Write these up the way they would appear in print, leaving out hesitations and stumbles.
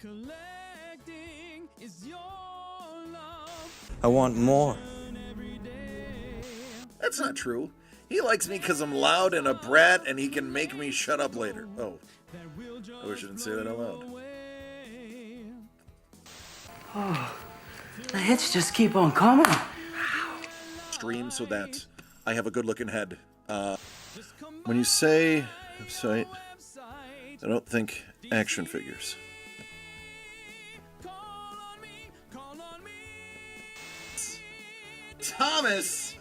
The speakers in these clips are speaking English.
collecting is your love. I want more. That's not true. He likes me because I'm loud and a brat and he can make me shut up later. Oh, I wish I didn't say that out loud. Oh, the hits just keep on coming. Stream so that I have a good looking head. When you say website, I don't think action figures. Thomas!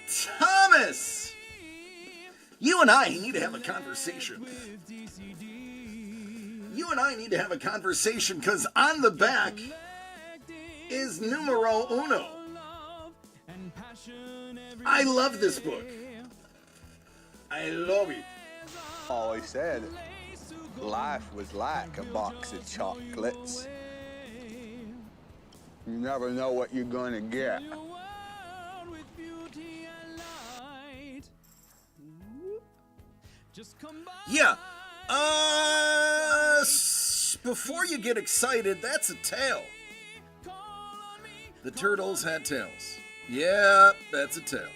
Thomas! You and I need to have a conversation. You and I need to have a conversation because on the back is numero uno. I love this book. I love it. Always said life was like a box of chocolates. You never know what you're gonna get. Yeah. Before you get excited, that's a tail. The turtles had tails. Yeah, that's a tail.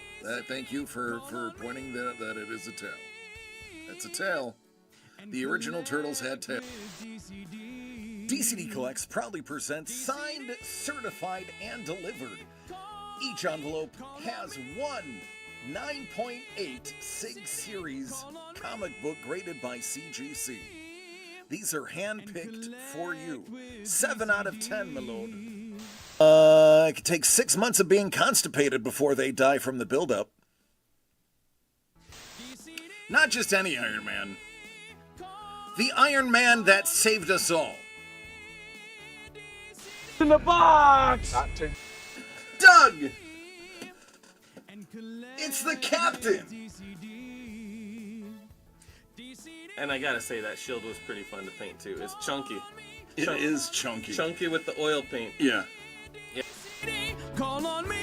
Thank you for pointing that it is a tail. That's a tail. The original turtles had tails. DCD Collects proudly presents signed, certified, and delivered. Each envelope has one 9.8 Sig Series comic book graded by CGC. These are hand-picked for you. 7 out of 10, my lord. It could take 6 months of being constipated before they die from the buildup. Not just any Iron Man. The Iron Man that saved us all. In the box! Doug! It's the Captain! And I gotta say, that shield was pretty fun to paint too. It's chunky. It is chunky. Chunky with the oil paint. Yeah. Call on me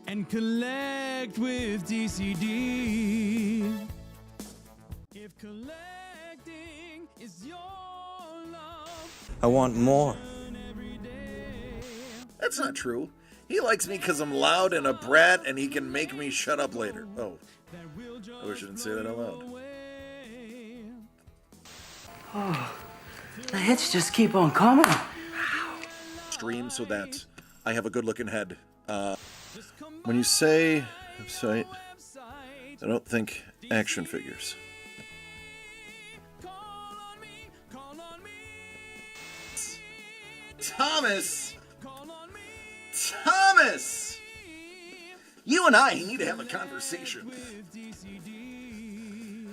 and collect with DCD. If collecting is your love, I want more. That's not true. He likes me because I'm loud and a brat and he can make me shut up later. Oh, I wish I didn't say that out loud. Oh, the hits just keep on coming. Stream so that I have a good looking head. When you say website, I don't think action figures. Thomas! Thomas! You and I need to have a conversation.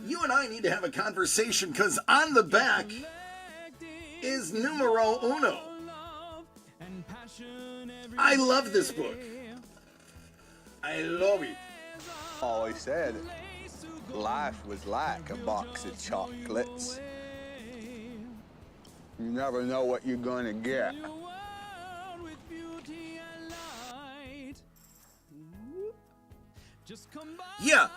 You and I need to have a conversation because on the back is numero uno. I love this book. I love it. Always said life was like a box of chocolates. You never know what you're gonna get. Yeah.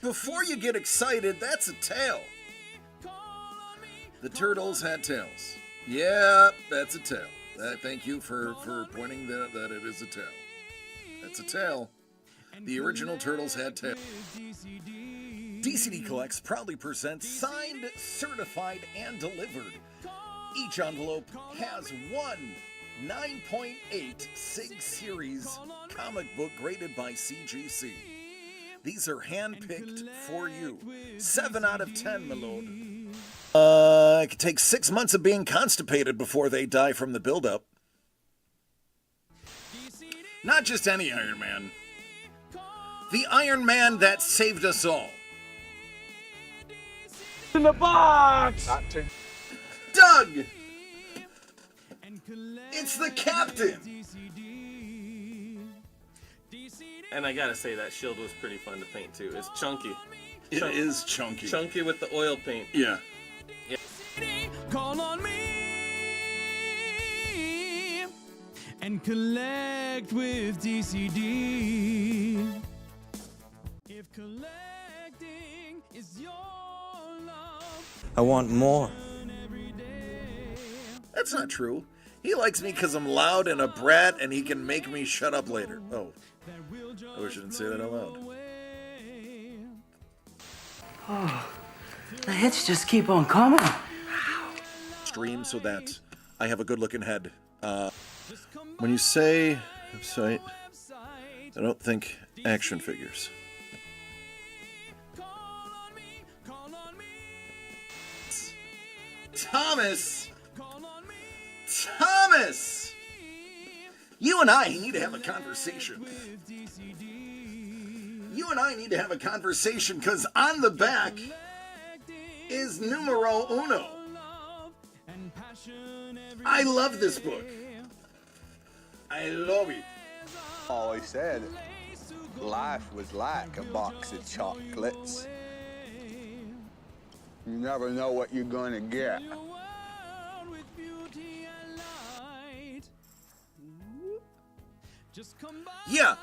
Before you get excited, that's a tail. The turtles had tails. Yeah, that's a tail. Thank you for pointing that it is a tail. That's a tail. The original turtles had tails. DCD Collects proudly presents signed, certified, and delivered. Each envelope has one 9.8 Sig Series comic book graded by CGC. These are hand-picked for you. 7 out of 10, my lord. It could take 6 months of being constipated before they die from the buildup. Not just any Iron Man. The Iron Man that saved us all. in the box! Doug! It's the Captain! And I gotta say, that shield was pretty fun to paint too. It's chunky. It is chunky. Chunky with the oil paint. Yeah. Call on me and collect with DCD. If collecting is I want more. That's not true. He likes me because I'm loud and a brat and he can make me shut up later. Oh, I wish I didn't say that out loud. The hits just keep on coming. Stream so that I have a good looking head. When you say website, I don't think action figures. Thomas! Thomas! You and I need to have a conversation. You and I need to have a conversation because on the back is numero uno. I love this book. I love it. Always said life was like a box of chocolates. You never know what you're gonna get. Yeah.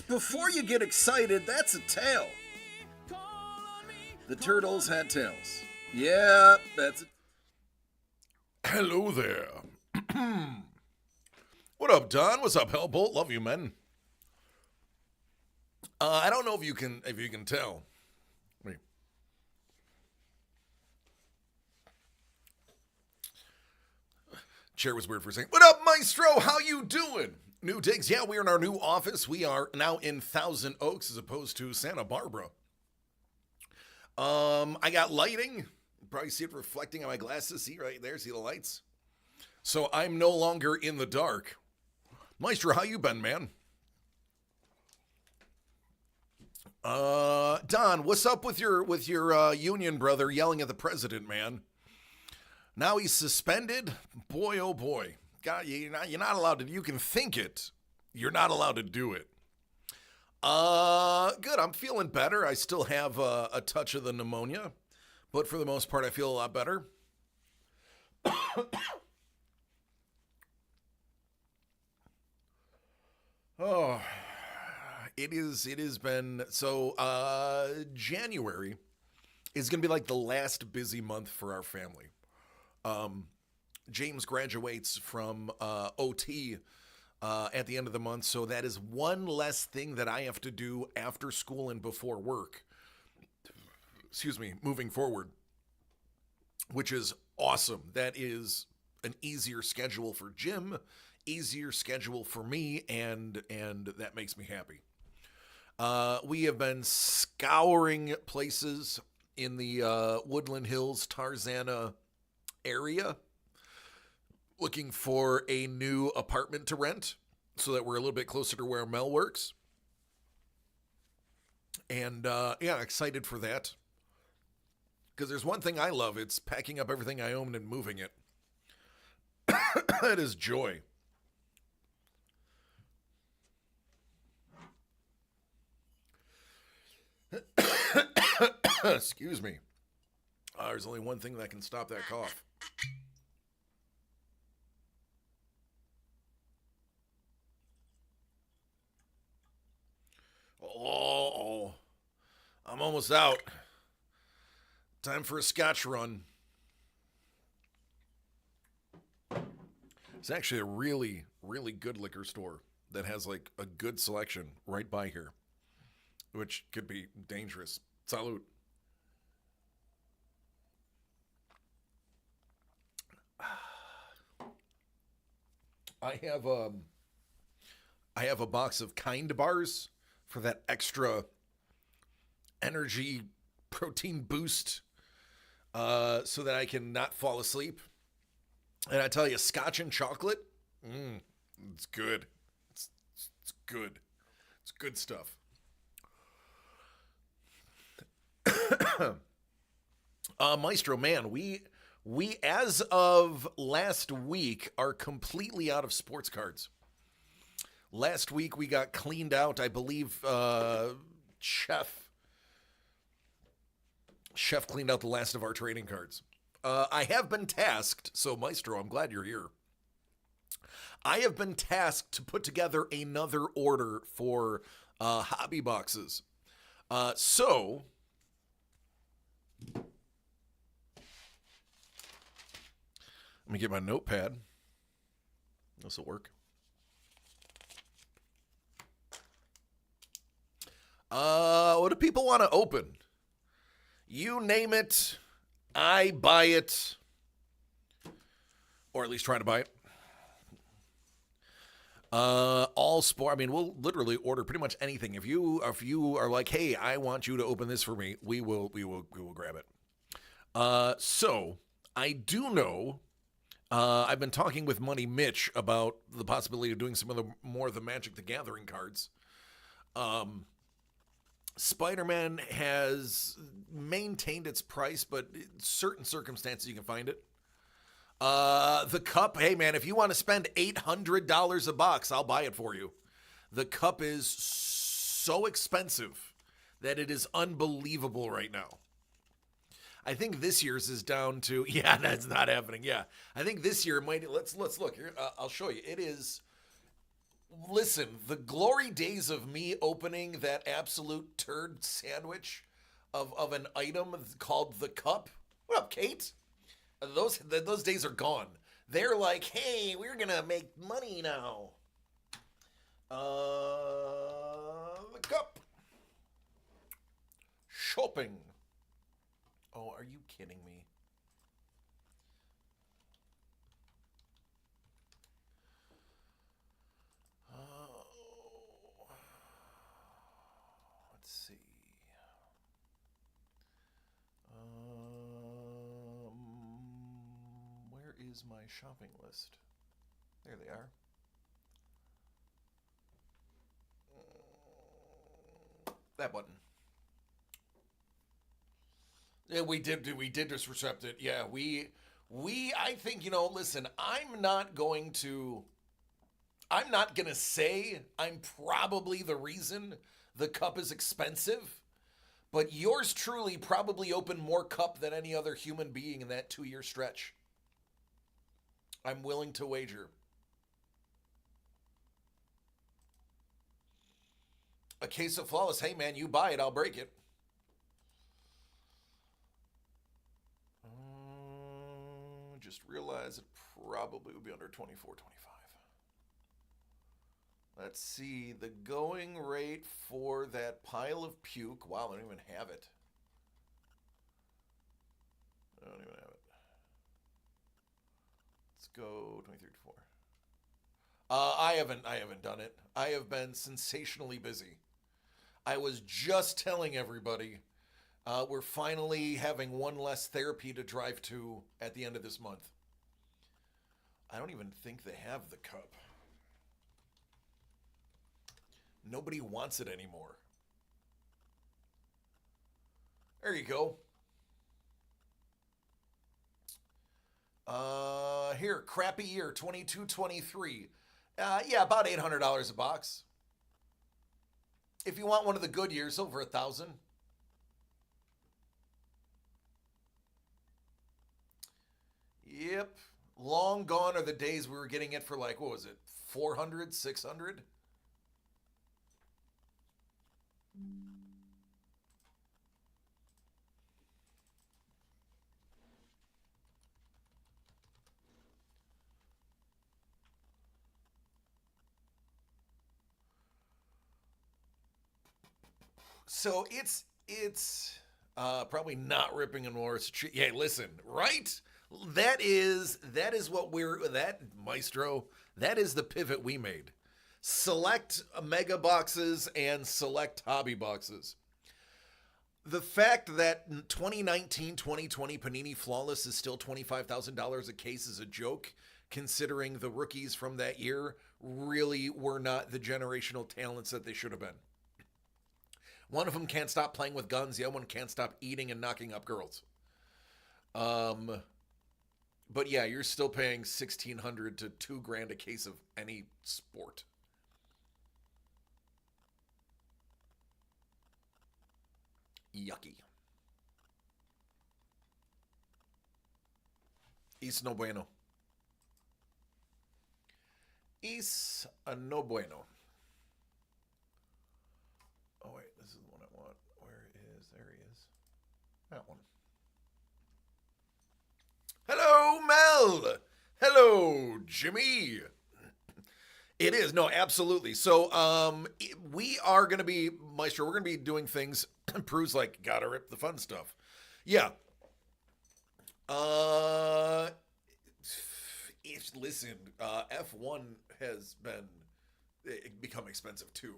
Before you get excited, that's a tail. The turtles had tails. Yeah, that's it. Hello there. What up, Don? What's up, Hellbolt? Love you, men. I don't know if you can tell. Wait. Chair was weird for a second. What up, Maestro? How you doing? New digs. Yeah, we're in our new office. We are now in Thousand Oaks as opposed to Santa Barbara. I got lighting. You probably see it reflecting on my glasses. See right there? See the lights? So I'm no longer in the dark. Maestro, how you been, man? Don, what's up with your union brother yelling at the president, man? Now he's suspended? Boy, oh boy. God, you're not allowed to, you can think it. You're not allowed to do it. Good, I'm feeling better. I still have a touch of the pneumonia, but for the most part, I feel a lot better. Oh, it has been, so, January is going to be like the last busy month for our family. James graduates from, OT, at the end of the month, so that is one less thing that I have to do after school and before work. Moving forward, which is awesome. That is an easier schedule for Jim, easier schedule for me, and that makes me happy. We have been scouring places in the Woodland Hills, Tarzana area, looking for a new apartment to rent so that we're a little bit closer to where Mel works. And yeah, excited for that. Because there's one thing I love, it's packing up everything I own and moving it. That is joy. Excuse me. There's only one thing that can stop that cough. Oh, I'm almost out. Time for a scotch run. It's actually a really, really good liquor store that has like a good selection right by here, which could be dangerous. Salute. I have a box of Kind bars for that extra energy protein boost, so that I can not fall asleep. And I tell you, scotch and chocolate, it's good. It's good. It's good stuff. Maestro, man, we as of last week are completely out of sports cards. Last week we got cleaned out. I believe Chef cleaned out the last of our trading cards. I have been tasked, so Maestro, I'm glad you're here. I have been tasked to put together another order for hobby boxes. So let me get my notepad. This will work. What do people want to open? You name it, I buy it, or at least try to buy it. All sport. I mean, we'll literally order pretty much anything. If you are like, hey, I want you to open this for me, we will grab it. So I do know. I've been talking with Money Mitch about the possibility of doing some of the more of the Magic the Gathering cards. Spider-Man has maintained its price, but in certain circumstances you can find it. The cup, hey man, if you want to spend $800 a box, I'll buy it for you. The cup is so expensive that it is unbelievable right now. I think this year's is down to, yeah, that's not happening. Yeah, I think this year might, let's look here. I'll show you. It is, listen, the glory days of me opening that absolute turd sandwich of an item called the cup. What up, Kate? Those days are gone. They're like, hey, we're gonna make money now. The cup. Shopping. Oh, are you kidding me? Let's see. Where is my shopping list? There they are. That button. Yeah, we did just recept it. Yeah, I think, listen, I'm not gonna say I'm probably the reason the cup is expensive, but yours truly probably opened more cup than any other human being in that 2-year stretch. I'm willing to wager. A case of flawless, hey man, you buy it, I'll break it. Just realize it probably would be under 24.25. Let's see, the going rate for that pile of puke. Wow, I don't even have it. I don't even have it. Let's go 23-4. I haven't done it. I have been sensationally busy. I was just telling everybody we're finally having one less therapy to drive to at the end of this month. I don't even think they have the cup. Nobody wants it anymore. There you go. Here, crappy year, 22-23. Yeah, about $800 a box. If you want one of the good years, over $1,000. Yep. Long gone are the days we were getting it for like, what was it, 400, 600? So it's probably not ripping and more. Yeah, listen, right? That is what that Maestro, that is the pivot we made. Select mega boxes and select hobby boxes. The fact that 2019-2020 Panini Flawless is still $25,000 a case is a joke, considering the rookies from that year really were not the generational talents that they should have been. One of them can't stop playing with guns. The other one can't stop eating and knocking up girls. But yeah, you're still paying $1,600 to $2,000 a case of any sport. Yucky. Es no bueno. Es no bueno. Oh wait, this is the one I want. Where That one. Hello, Mel. Hello, Jimmy. It is. No, absolutely. So, we are going to be, Maestro, we're going to be doing things. Prue's like, gotta rip the fun stuff. Yeah. Listen, F1 has become expensive too.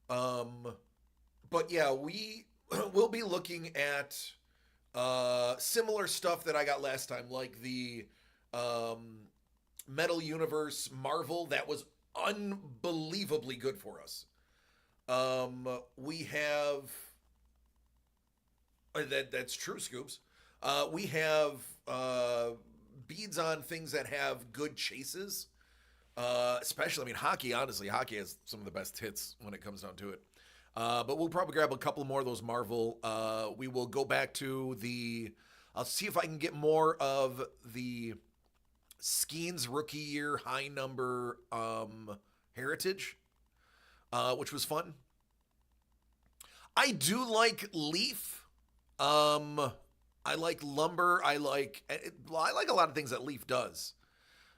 But yeah, we will be looking at similar stuff that I got last time, like the Metal Universe Marvel. That was unbelievably good for us. We have that's true, Scoops. We have beads on things that have good chases. Especially, I mean, hockey, honestly, hockey has some of the best hits when it comes down to it. But we'll probably grab a couple more of those Marvel. We will go back to I'll see if I can get more of the Skeens rookie year high number Heritage, which was fun. I do like Leaf. I like Lumber. I like a lot of things that Leaf does.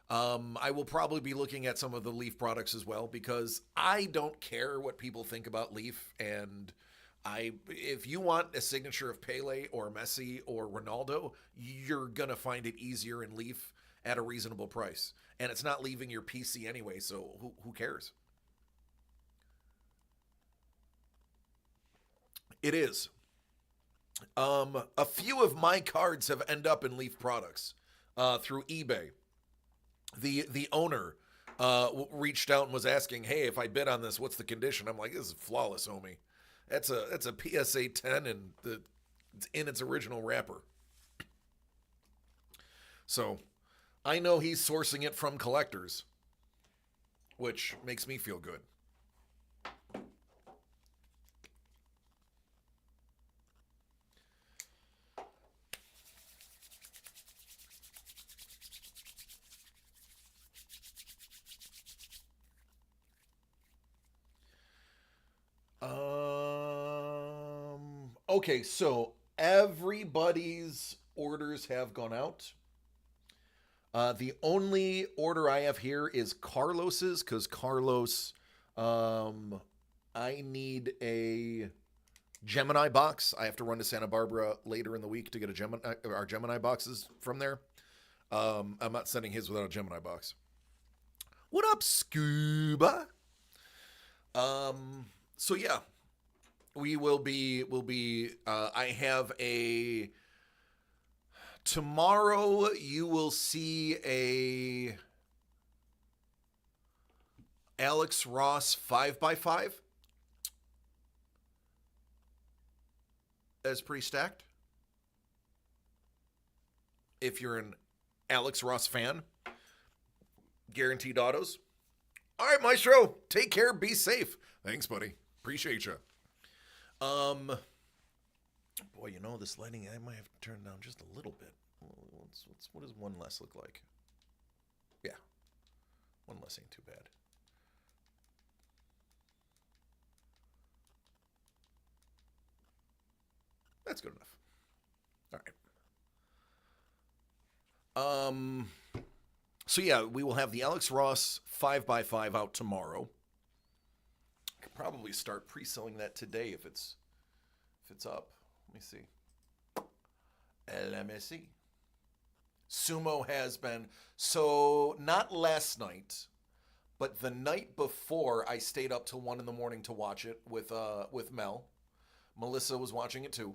I will probably be looking at some of the Leaf products as well, because I don't care what people think about Leaf. And if you want a signature of Pele or Messi or Ronaldo, you're going to find it easier in Leaf at a reasonable price. And it's not leaving your PC anyway, so who cares? It is. A few of my cards have ended up in Leaf products through eBay. The owner reached out and was asking, "Hey, if I bid on this, what's the condition?" I'm like, "This is flawless, homie. That's a PSA 10 and it's in its original wrapper." So I know he's sourcing it from collectors, which makes me feel good. Okay, so everybody's orders have gone out. The only order I have here is Carlos's, because Carlos, I need a Gemini box. I have to run to Santa Barbara later in the week to get our Gemini boxes from there. I'm not sending his without a Gemini box. What up, Scuba? So yeah, we'll be I have tomorrow you will see a Alex Ross 5x5. That's pretty stacked. If you're an Alex Ross fan, guaranteed autos. All right, Maestro, take care, be safe. Thanks, buddy. Appreciate you. Boy, you know, this lighting, I might have to turn down just a little bit. What does one less look like? Yeah, one less ain't too bad. That's good enough. All right. So yeah, we will have the Alex Ross 5x5 out tomorrow. I could probably start pre-selling that today if it's up. Let me see. Let me see. Sumo has been, so not last night, but the night before, I stayed up till 1 a.m. to watch it with Mel. Melissa was watching it too.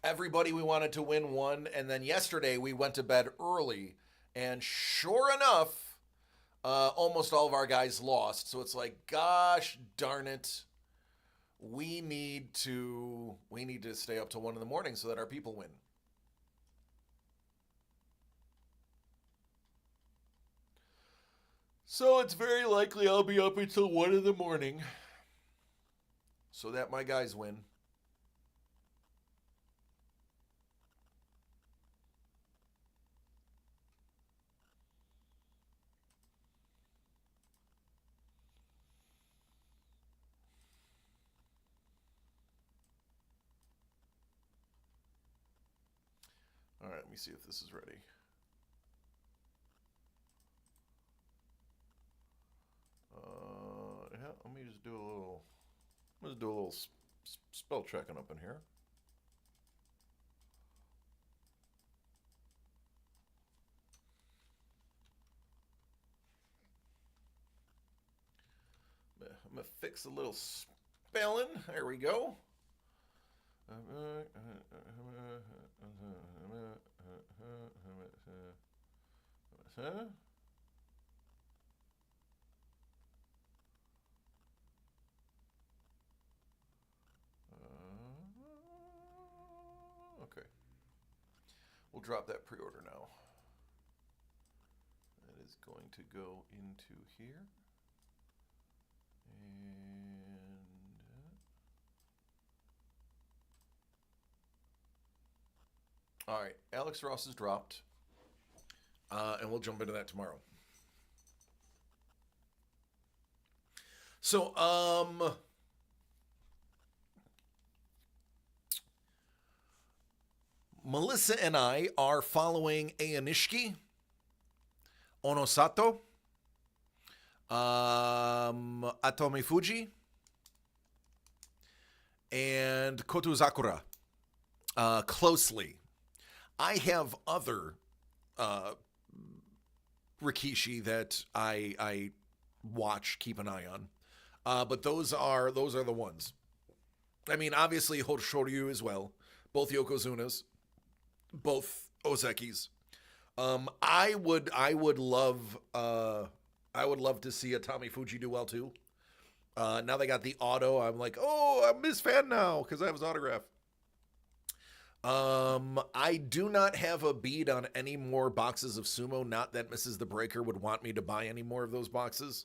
Everybody we wanted to win won, and then yesterday we went to bed early, and sure enough, almost all of our guys lost. So it's like, gosh darn it, we need to stay up till 1 a.m. so that our people win. So it's very likely I'll be up until 1 a.m. so that my guys win. All right, let me see if this is ready. Yeah, let me just do a little. Let's do a little spell checking up in here. I'm gonna fix a little spelling. There we go. Okay. We'll drop that pre-order now. That is going to go into here. All right, Alex Ross is dropped, and we'll jump into that tomorrow. So, Melissa and I are following Ayanishiki, Onosato, Atome Fuji, and Kotuzakura closely. I have other Rikishi that I watch, keep an eye on, but those are the ones. I mean, obviously Hoshoryu as well, both Yokozunas, both Ozekis. I would love to see Atome Fuji do well too. Now they got the auto. I'm like, oh, I'm his fan now because I have his autograph. I do not have a bead on any more boxes of Sumo. Not that Mrs. the Breaker would want me to buy any more of those boxes.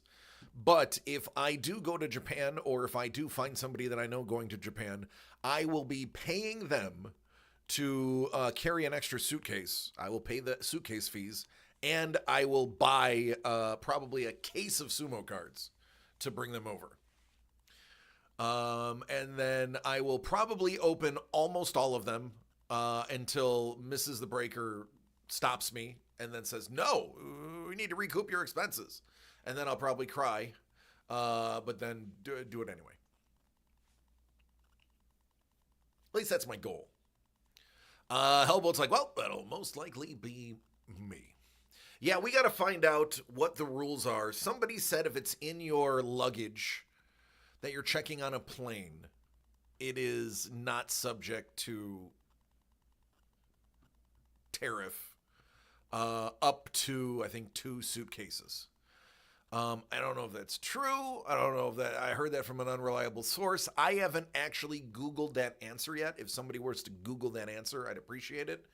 But if I do go to Japan, or if I do find somebody that I know going to Japan, I will be paying them to carry an extra suitcase. I will pay the suitcase fees, and I will buy probably a case of Sumo cards to bring them over. And then I will probably open almost all of them until Mrs. the Breaker stops me and then says, no, we need to recoup your expenses. And then I'll probably cry, but then do it anyway. At least that's my goal. Hellboat's like, well, that'll most likely be me. Yeah, we got to find out what the rules are. Somebody said if it's in your luggage that you're checking on a plane, it is not subject to tariff up to, I think, 2 suitcases. I don't know if that's true. I don't know if that, I heard that from an unreliable source. I haven't actually Googled that answer yet. If somebody were to Google that answer, I'd appreciate it.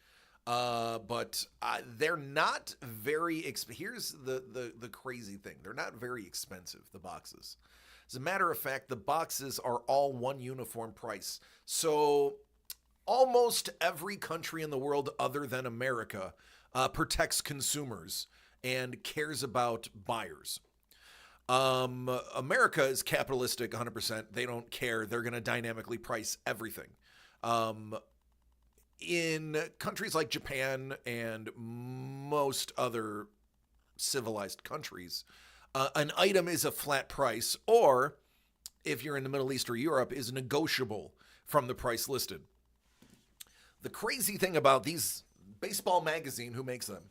But they're not very, here's the crazy thing. They're not very expensive, the boxes. As a matter of fact, the boxes are all one uniform price. So almost every country in the world other than America protects consumers and cares about buyers. America is capitalistic 100%. They don't care. They're going to dynamically price everything. In countries like Japan and most other civilized countries, an item is a flat price, or if you're in the Middle East or Europe, is negotiable from the price listed. The crazy thing about these, Baseball Magazine, who makes them,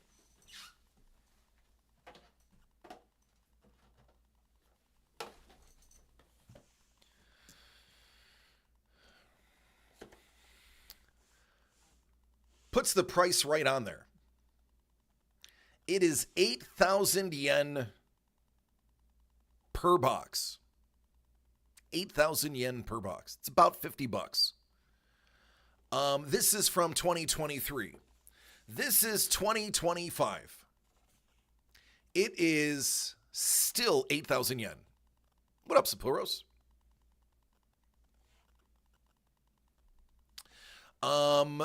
puts the price right on there. It is 8,000 yen per box. 8,000 yen per box. It's about $50. This is from 2023. This is 2025. It is still 8,000 yen. What up, Sapuros?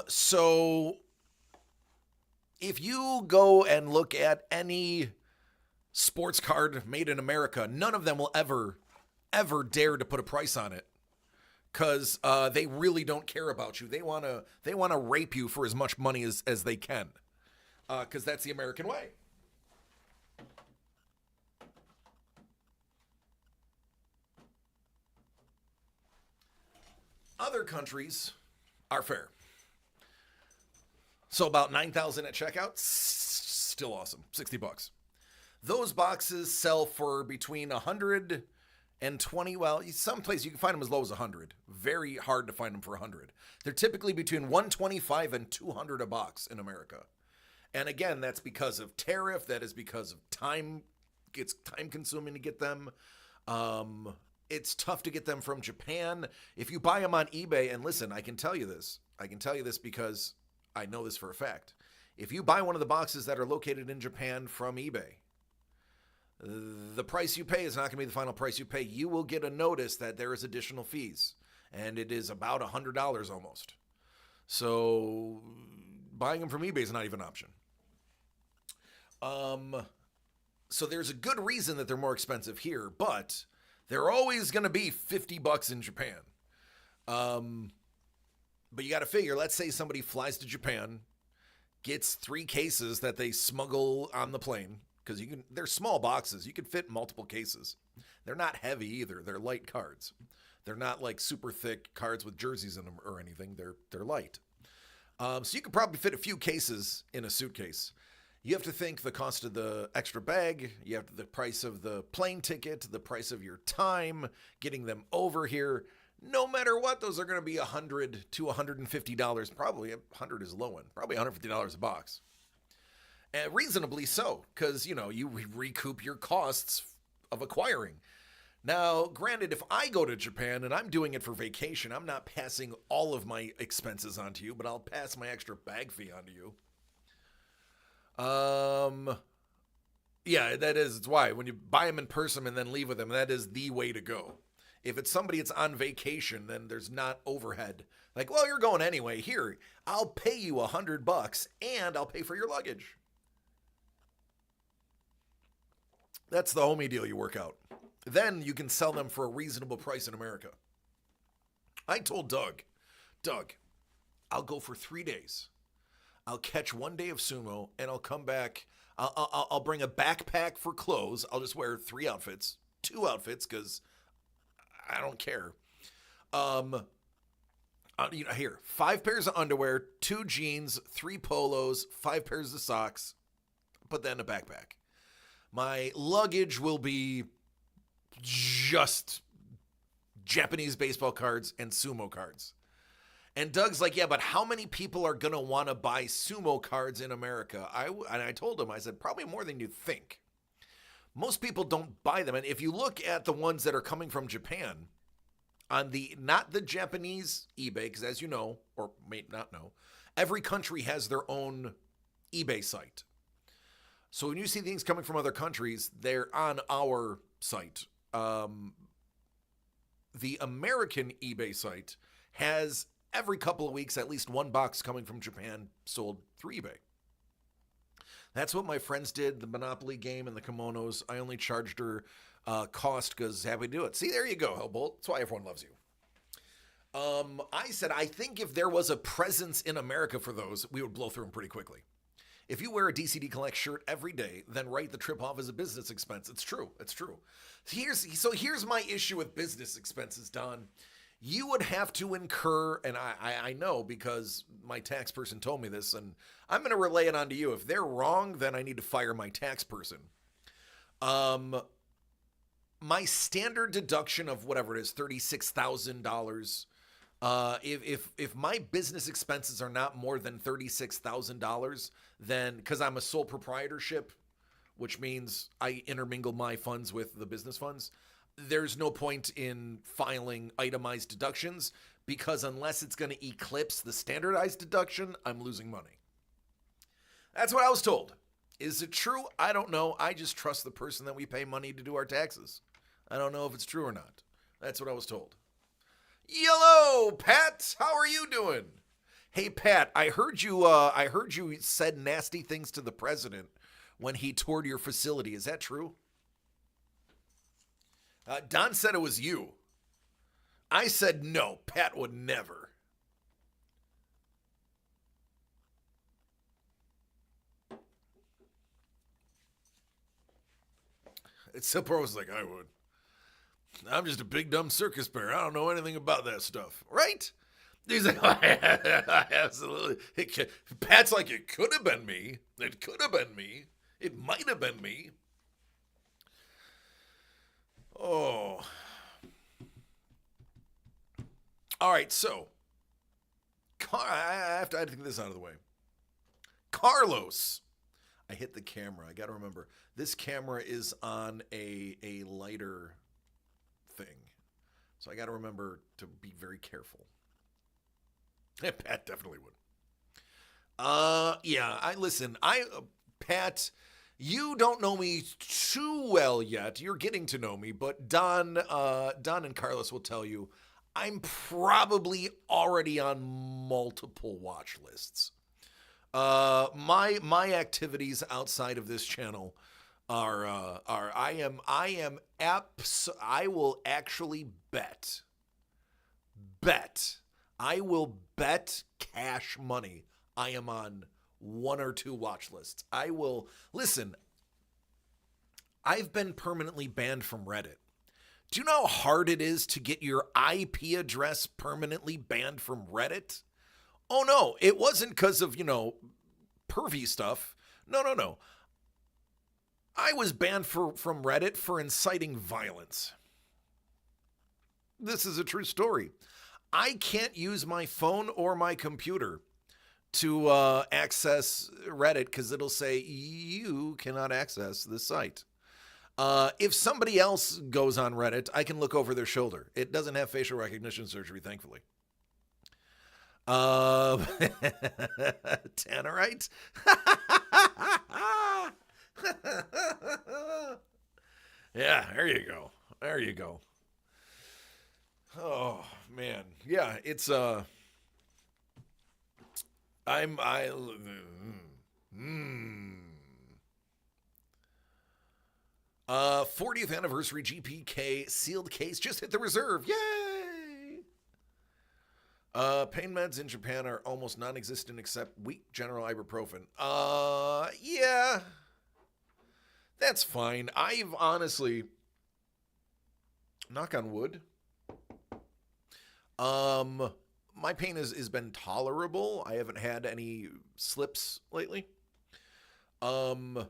So if you go and look at any sports card made in America, none of them will ever dare to put a price on it, because they really don't care about you. They wanna rape you for as much money as they can, because that's the American way. Other countries are fair. So about 9,000 at checkout, still awesome. $60. Those boxes sell for between 120. Well, some places you can find them as low as 100. Very hard to find them for 100. They're typically between 125 and 200 a box in America. And again, that's because of tariff. That is because of time. It's time consuming to get them. It's tough to get them from Japan. If you buy them on eBay, and listen, I can tell you this because I know this for a fact. If you buy one of the boxes that are located in Japan from eBay, the price you pay is not going to be the final price you pay. You will get a notice that there is additional fees, and it is about $100 almost. So buying them from eBay is not even an option. So there's a good reason that they're more expensive here, but they're always going to be $50 in Japan. But you got to figure, let's say somebody flies to Japan, gets 3 cases that they smuggle on the plane, because they're small boxes. You can fit multiple cases. They're not heavy either. They're light cards. They're not like super thick cards with jerseys in them or anything. They're light. So you could probably fit a few cases in a suitcase. You have to think the cost of the extra bag, you have the price of the plane ticket, the price of your time, getting them over here. No matter what, those are going to be $100 to $150. Probably 100 is low end. Probably $150 a box. And reasonably so, because, you recoup your costs of acquiring. Now, granted, if I go to Japan and I'm doing it for vacation, I'm not passing all of my expenses onto you, but I'll pass my extra bag fee onto you. Yeah, it's why when you buy them in person and then leave with them, that is the way to go. If it's somebody that's on vacation, then there's not overhead. Like, well, you're going anyway. Here, I'll pay you $100 and I'll pay for your luggage. That's the homie deal you work out. Then you can sell them for a reasonable price in America. I told Doug, I'll go for 3 days. I'll catch 1 day of sumo and I'll come back. I'll bring a backpack for clothes. I'll just wear 2 outfits, because I don't care. Here, 5 pairs of underwear, 2 jeans, 3 polos, 5 pairs of socks, but then a backpack. My luggage will be just Japanese baseball cards and sumo cards. And Doug's like, yeah, but how many people are going to want to buy sumo cards in America? And I told him, I said, probably more than you think. Most people don't buy them. And if you look at the ones that are coming from Japan, on not the Japanese eBay, because as you know, or may not know, every country has their own eBay site. So when you see things coming from other countries, they're on our site. The American eBay site has every couple of weeks at least 1 box coming from Japan sold through eBay. That's what my friends did, the Monopoly game and the kimonos. I only charged her cost because happy to do it. See, there you go, Hellbolt. That's why everyone loves you. I said, I think if there was a presence in America for those, we would blow through them pretty quickly. If you wear a DCD Collect shirt every day, then write the trip off as a business expense. It's true. It's true. Here's my issue with business expenses, Don. You would have to incur, and I know because my tax person told me this, and I'm going to relay it on to you. If they're wrong, then I need to fire my tax person. My standard deduction of whatever it is, $36,000. If my business expenses are not more than $36,000, then because I'm a sole proprietorship, which means I intermingle my funds with the business funds, there's no point in filing itemized deductions because unless it's going to eclipse the standardized deduction, I'm losing money. That's what I was told. Is it true? I don't know. I just trust the person that we pay money to do our taxes. I don't know if it's true or not. That's what I was told. Hello, Pat. How are you doing? Hey, Pat, I heard you said nasty things to the president when he toured your facility. Is that true? Don said it was you. I said no, Pat would never. It's so was like, I would. I'm just a big dumb circus bear. I don't know anything about that stuff. Right? He's like, absolutely. Pat's like, it could have been me. It could have been me. It might have been me. Oh. All right, so. I have to get this out of the way. Carlos. I hit the camera. I got to remember. This camera is on a lighter thing. So I got to remember to be very careful. Pat definitely would. Pat, you don't know me too well yet. You're getting to know me, but Don and Carlos will tell you I'm probably already on multiple watch lists. My activities outside of this channel I will actually bet. I will bet cash money I am on 1 or 2 watch lists. Listen, I've been permanently banned from Reddit. Do you know how hard it is to get your IP address permanently banned from Reddit? Oh no, it wasn't because of, pervy stuff. No. I was banned from Reddit for inciting violence. This is a true story. I can't use my phone or my computer to access Reddit because it'll say you cannot access this site. If somebody else goes on Reddit, I can look over their shoulder. It doesn't have facial recognition surgery, thankfully. Tannerite? Yeah, there you go. Oh man, yeah, it's 40th anniversary GPK sealed case just hit the reserve. Yay! Pain meds in Japan are almost non-existent except weak general ibuprofen. Yeah. That's fine. I've honestly, knock on wood, my pain has been tolerable. I haven't had any slips lately. I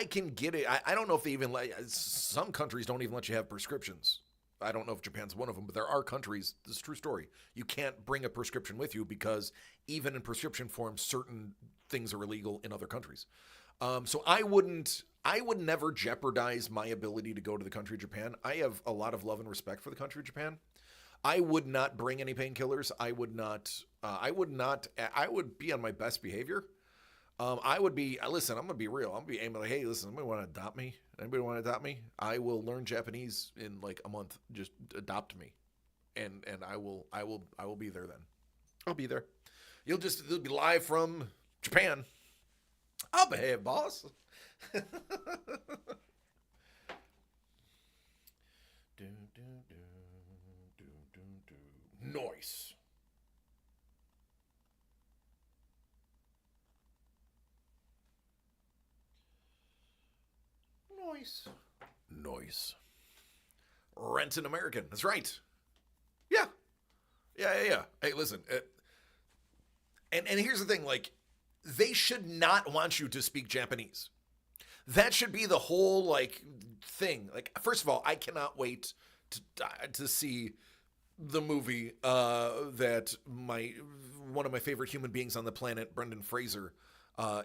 can get it. I don't know if they even some countries don't even let you have prescriptions. I don't know if Japan's one of them, but there are countries, this is a true story, you can't bring a prescription with you because even in prescription form, certain things are illegal in other countries. So I would never jeopardize my ability to go to the country of Japan. I have a lot of love and respect for the country of Japan. I would not bring any painkillers. I would be on my best behavior. Listen, I'm going to be real. I'm going to be aiming like, hey, listen, anybody want to adopt me? Anybody want to adopt me? I will learn Japanese in like a month. Just adopt me. And I will be there then. I'll be there. It'll be live from Japan. I'll behave, boss. Noise. Noise. Rent an American. That's right. Yeah. Hey, listen. And here's the thing, like, they should not want you to speak Japanese. That should be the whole, like, thing. Like, first of all, I cannot wait to see the movie that one of my favorite human beings on the planet, Brendan Fraser,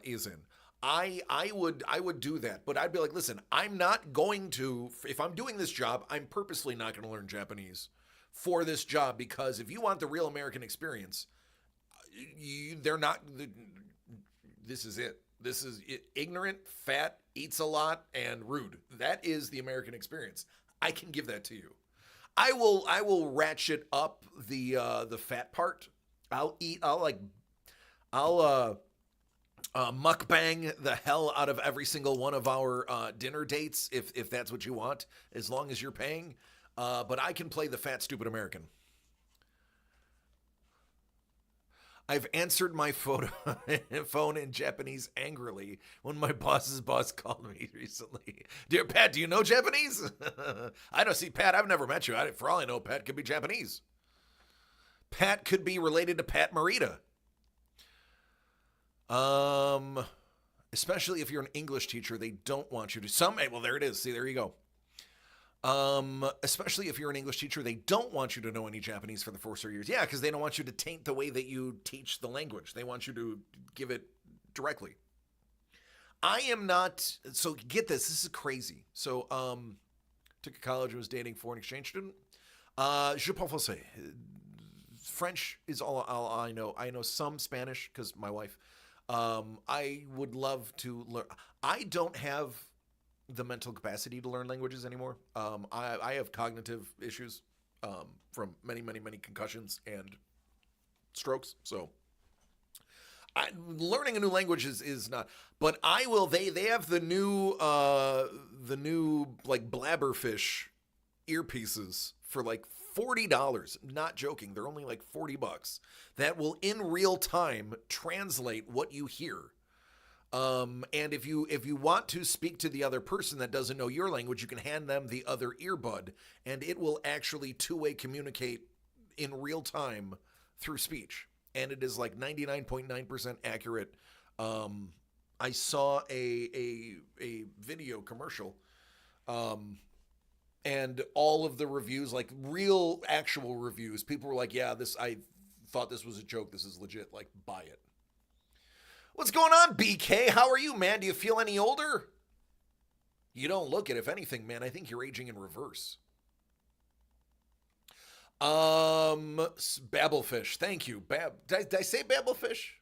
is in. I would do that, but I'd be like, listen, I'm not going to, if I'm doing this job, I'm purposely not going to learn Japanese for this job, because if you want the real American experience, this is it. This is it. Ignorant, fat, eats a lot, and rude. That is the American experience. I can give that to you. I will ratchet up the fat part. I'll mukbang the hell out of every single one of our dinner dates if that's what you want, as long as you're paying. but I can play the fat, stupid American. I've answered my phone in Japanese angrily when my boss's boss called me recently. Dear Pat, do you know Japanese? I don't see Pat. I've never met you. For all I know, Pat could be Japanese. Pat could be related to Pat Morita. Especially if you're an English teacher, they don't want you to. Well, there it is. See, there you go. Especially if you're an English teacher, they don't want you to know any Japanese for the first 4 years. Yeah, because they don't want you to taint the way that you teach the language. They want you to give it directly. I am not. So get this. This is crazy. So, took a college and was dating a foreign exchange student. Je parle français. French is all I know. I know some Spanish because my wife. I would love to learn. I don't have the mental capacity to learn languages anymore. I have cognitive issues from many concussions and strokes. So learning a new language is not. But I will. They have the new like Blabberfish earpieces for like $40. Not joking. They're only like $40. That will in real time translate what you hear. And if you want to speak to the other person that doesn't know your language, you can hand them the other earbud, and it will actually two-way communicate in real time through speech. And it is like 99.9% accurate. I saw a video commercial, and all of the reviews, like real actual reviews, people were like, yeah, I thought this was a joke. This is legit. Like, buy it. What's going on, BK? How are you, man? Do you feel any older? You don't look it. If anything, man, I think you're aging in reverse. Babblefish. Thank you. Did I say Babblefish?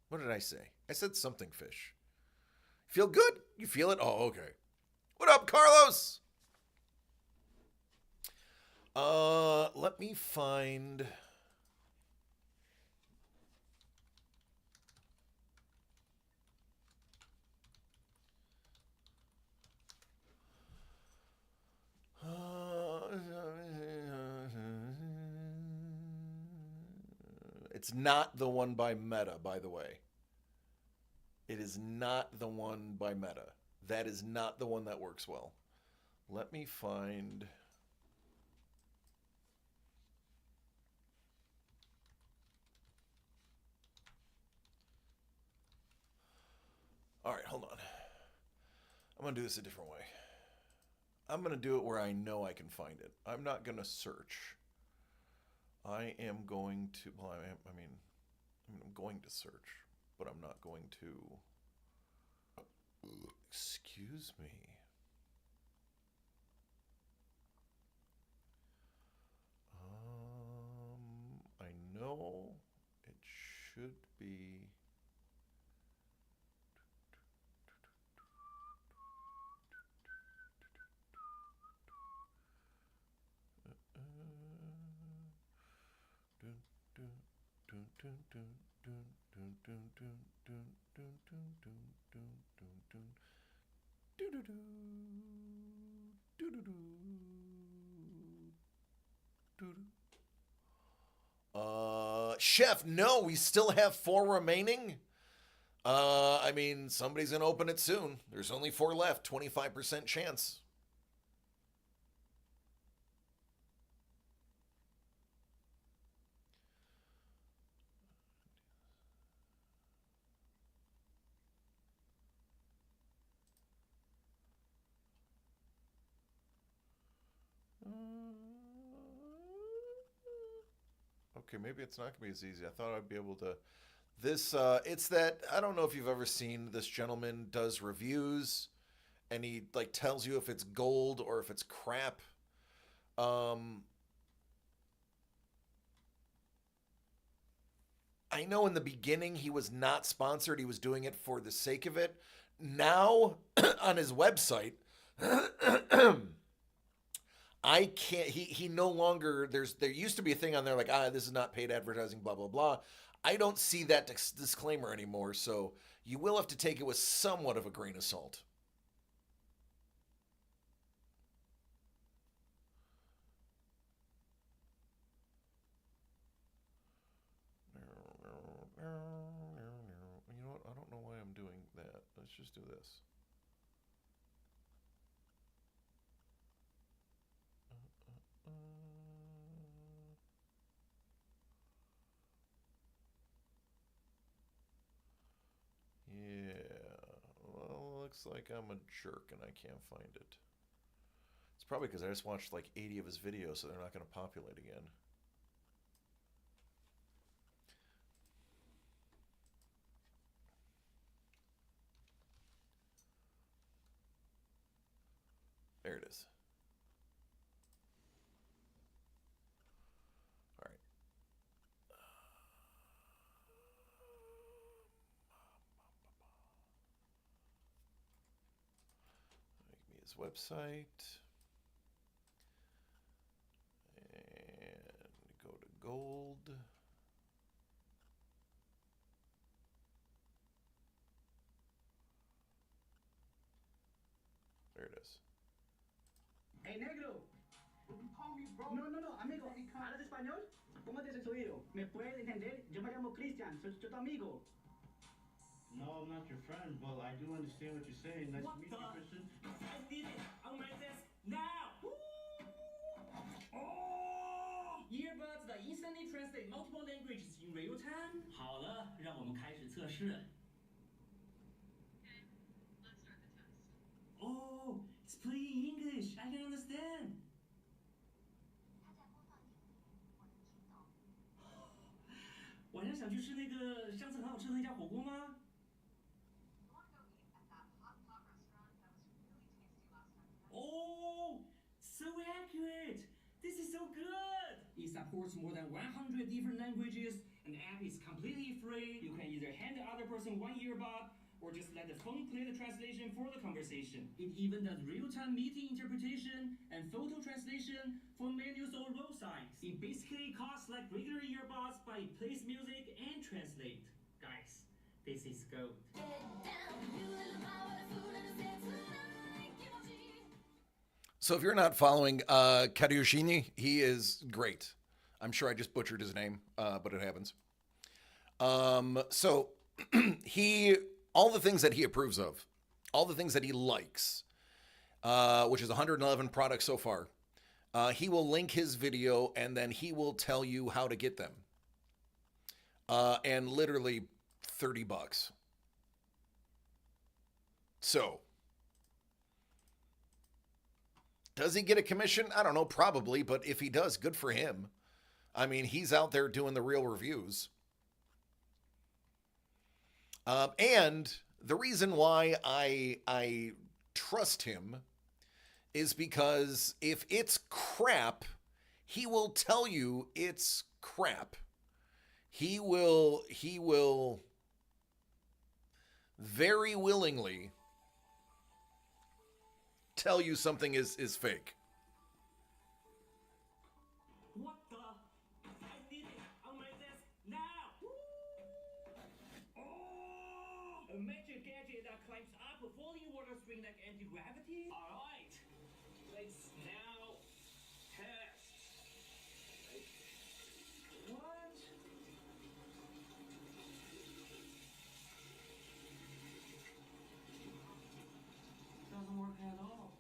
What did I say? I said something fish. Feel good? You feel it? Oh, okay. What up, Carlos? Let me find... It's not the one by Meta, by the way. It is not the one by Meta. That is not the one that works well. Let me find... All right, hold on. I'm going to do this a different way. I'm going to do it where I know I can find it. I'm not going to search. I am going to, well, I'm going to search, but I'm not going to, excuse me. I know it should be. Chef, no, we still have 4 remaining. I mean, somebody's gonna open it soon. There's only 4 left, 25% chance. Okay, maybe it's not gonna be as easy. I thought I'd be able to. This, it's that, I don't know if you've ever seen this gentleman does reviews, and he like tells you if it's gold or if it's crap. I know in the beginning he was not sponsored. He was doing it for the sake of it. Now on his website, I can't, he no longer, there used to be a thing on there like, this is not paid advertising, blah, blah, blah. I don't see that disclaimer anymore, so you will have to take it with somewhat of a grain of salt. Let's just do this. Yeah, well, looks like I'm a jerk and I can't find it. It's probably because I just watched like 80 of his videos, so they're not going to populate again. There it is. All right. Make me his website. And go to gold. There it is. Hey, negro. Call me, bro. No, amigo. ¿Hablas español? Póngate ese oído. ¿Me puedes entender? Yo me llamo Christian. Soy tu amigo. No, I'm not your friend, but I do understand what you're saying. Nice to meet you, Christian. I did it on my desk now. Oh! Earbuds that instantly translate multiple languages in real time. 好了，让我们开始测试。Oh, it's playing English. I can understand. 晚上想去吃那个上次很好吃的那家火锅吗？ Oh, so accurate! This is so good! It supports more than 100 different languages. An app is completely free. You can either hand the other person one earbud or just let the phone play the translation for the conversation. It even does real-time meeting interpretation and photo translation for menus or road signs. It basically costs like regular earbuds, but it plays music and translate. Guys, this is gold. So if you're not following Karyushini, he is great. I'm sure I just butchered his name, but it happens. So all the things that he approves of, all the things that he likes, which is 111 products so far, he will link his video and then he will tell you how to get them. And literally $30. So, does he get a commission? I don't know, probably, but if he does, good for him. I mean, he's out there doing the real reviews. And the reason why I trust him is because if it's crap, he will tell you it's crap. He will very willingly tell you something is fake. What the? I did it on my desk now. Oh! A magic gadget that climbs up a falling water spring like anti-gravity. All right, let's now test. What? Doesn't work at all.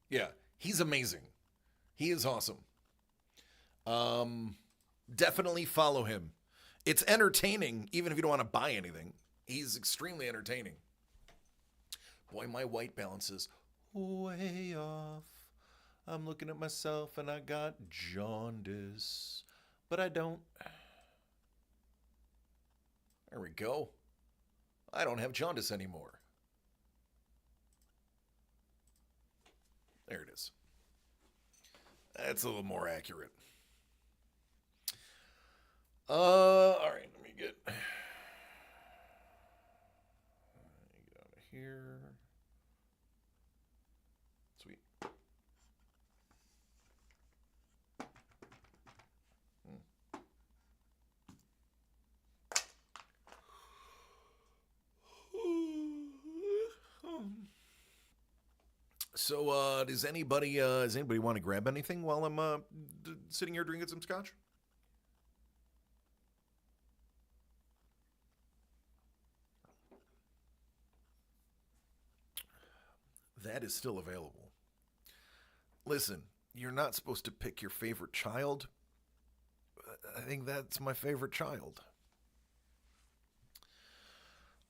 Yeah, he's amazing. He is awesome. Definitely follow him. It's entertaining, even if you don't want to buy anything. He's extremely entertaining. Boy, my white balance is way off. I'm looking at myself and I got jaundice, but I don't. There we go. I don't have jaundice anymore. There it is. That's a little more accurate. All right, let me get out of here. Sweet. So, does anybody want to grab anything while I'm sitting here drinking some scotch? That is still available. Listen, you're not supposed to pick your favorite child. I think that's my favorite child.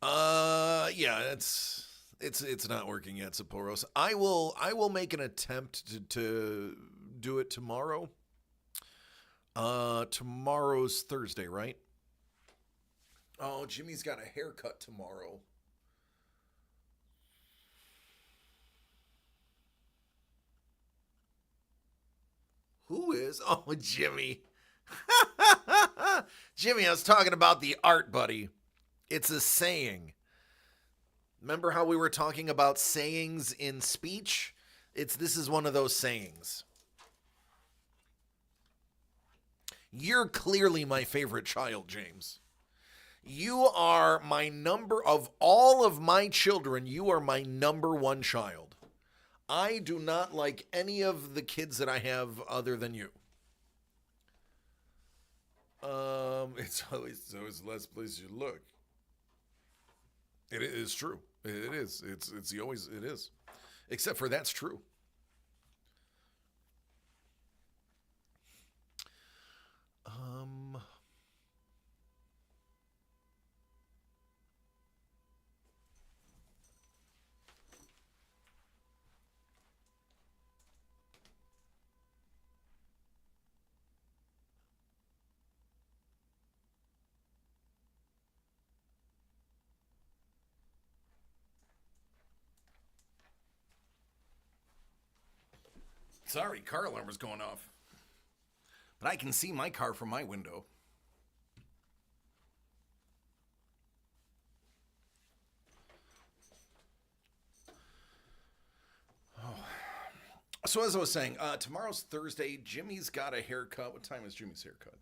Yeah, it's not working yet, Sapporos. I will make an attempt to do it tomorrow. Tomorrow's Thursday, right? Oh, Jimmy's got a haircut tomorrow. Who is? Oh, Jimmy. Jimmy, I was talking about the art, buddy. It's a saying. Remember how we were talking about sayings in speech? This is one of those sayings. You're clearly my favorite child, James. You are my number of all of my children. You are my number one child. I do not like any of the kids that I have other than you. It's always less places you look. It is true. It is. It is. Except for that's true. Sorry, car alarm was going off. But I can see my car from my window. Oh. So as I was saying, tomorrow's Thursday. Jimmy's got a haircut. What time is Jimmy's haircut?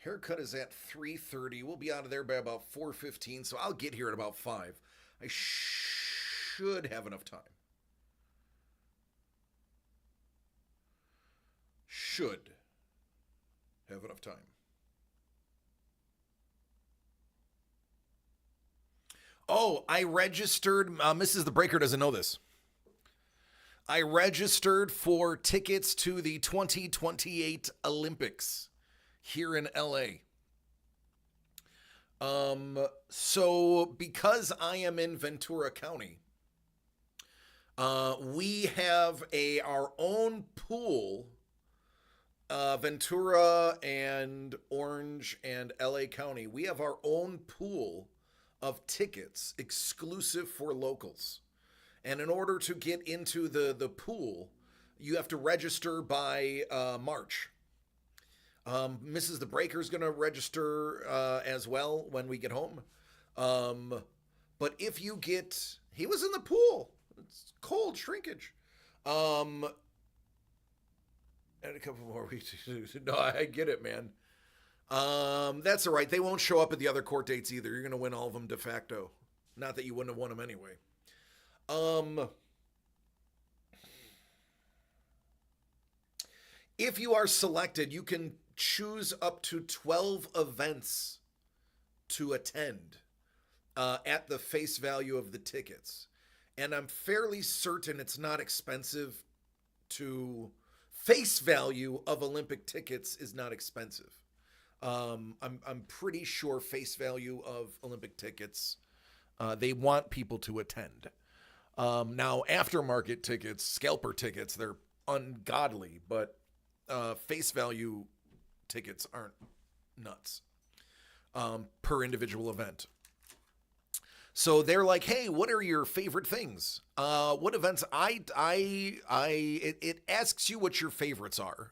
Haircut is at 3:30. We'll be out of there by about 4:15, so I'll get here at about 5. I should have enough time. Should have enough time. Oh, I registered. Mrs. the Breaker doesn't know this. I registered for tickets to the 2028 Olympics here in LA. So because I am in Ventura County, we have our own pool, Ventura and Orange and LA County. We have our own pool of tickets exclusive for locals. And in order to get into the pool, you have to register by March. Mrs. the Breaker is going to register as well when we get home. But if you get... He was in the pool. It's cold shrinkage. And a couple more weeks. No, I get it, man. That's all right. They won't show up at the other court dates either. You're going to win all of them de facto. Not that you wouldn't have won them anyway. If you are selected, you can choose up to 12 events to attend at the face value of the tickets. And I'm fairly certain it's not expensive to... Face value of Olympic tickets is not expensive. I'm pretty sure face value of Olympic tickets, they want people to attend. Now, aftermarket tickets, scalper tickets, they're ungodly, but face value tickets aren't nuts per individual event. So they're like, hey, what are your favorite things? What events? It asks you what your favorites are.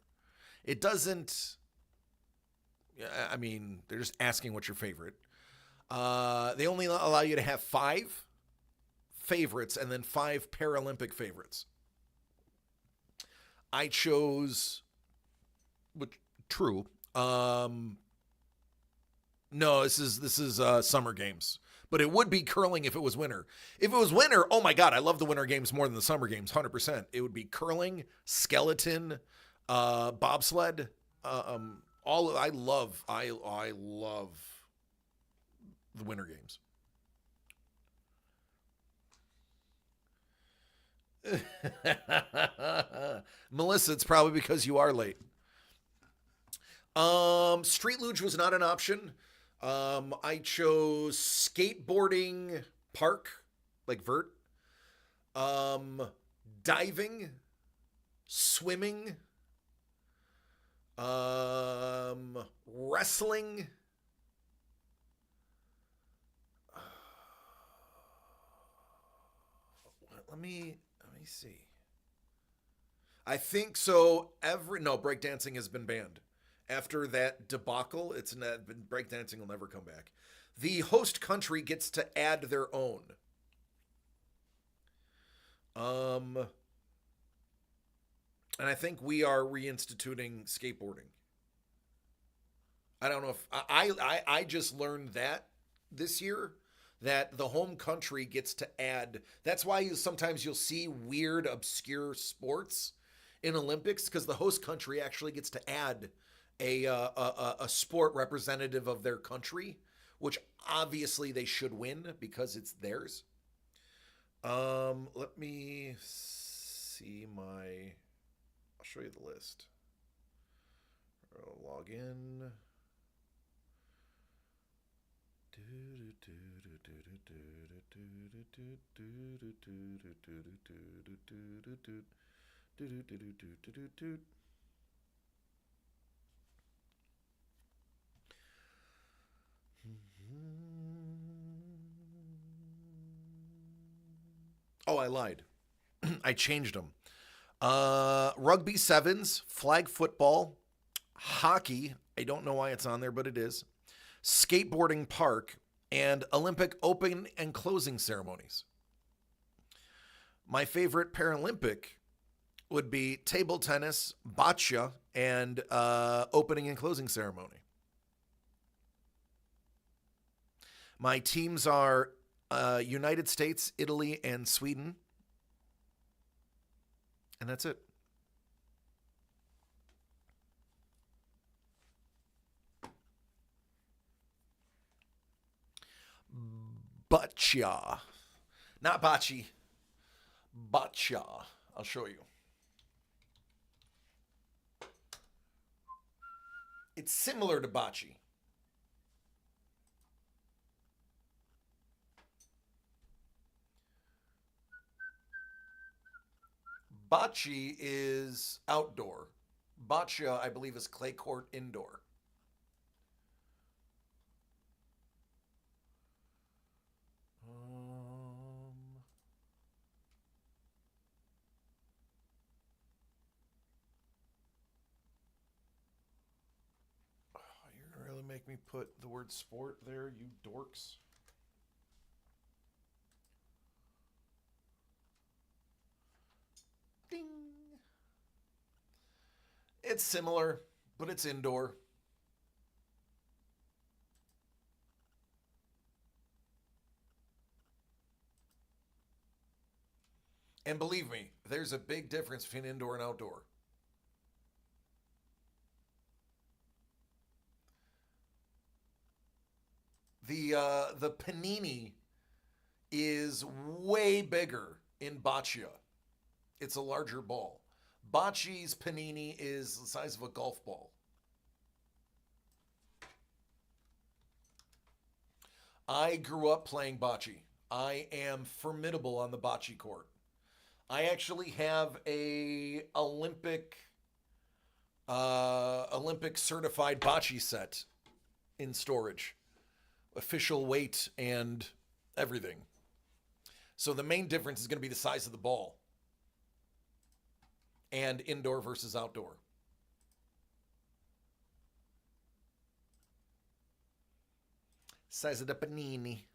It doesn't, I mean, they're just asking what your favorite. They only allow you to have 5 favorites and then 5 Paralympic favorites. I chose, which true. No, this is Summer Games. But it would be curling if it was winter. If it was winter, oh my God, I love the winter games more than the summer games, 100%. It would be curling, skeleton, bobsled. I love the winter games. Melissa, it's probably because you are late. Street luge was not an option. I chose skateboarding park, like vert. Diving, swimming, wrestling. Let me see. I think so. Breakdancing has been banned. After that debacle, breakdancing will never come back. The host country gets to add their own. And I think we are reinstituting skateboarding. I don't know if I just learned that this year, that the home country gets to add. That's why sometimes you'll see weird, obscure sports in Olympics, because the host country actually gets to add a sport representative of their country, which obviously they should win because it's theirs. Let me see I'll show you the list. I'll log in. Oh, I lied. I changed them. Rugby sevens, flag football, hockey. I don't know why it's on there, but it is. Skateboarding park, and Olympic open and closing ceremonies. My favorite Paralympic would be table tennis, boccia, and opening and closing ceremony. My teams are United States, Italy, and Sweden. And that's it. Boccia. Not bocce. Boccia. I'll show you. It's similar to bocce. Bocce is outdoor. Boccia, I believe, is clay court indoor. You're going to really make me put the word sport there, you dorks. Ding. It's similar, but it's indoor. And believe me, there's a big difference between indoor and outdoor. The panini is way bigger in boccia. It's a larger ball. Bocce's panini is the size of a golf ball. I grew up playing bocce. I am formidable on the bocce court. I actually have a Olympic certified bocce set in storage. Official weight and everything. So the main difference is going to be the size of the ball. And indoor versus outdoor. Size of the panini.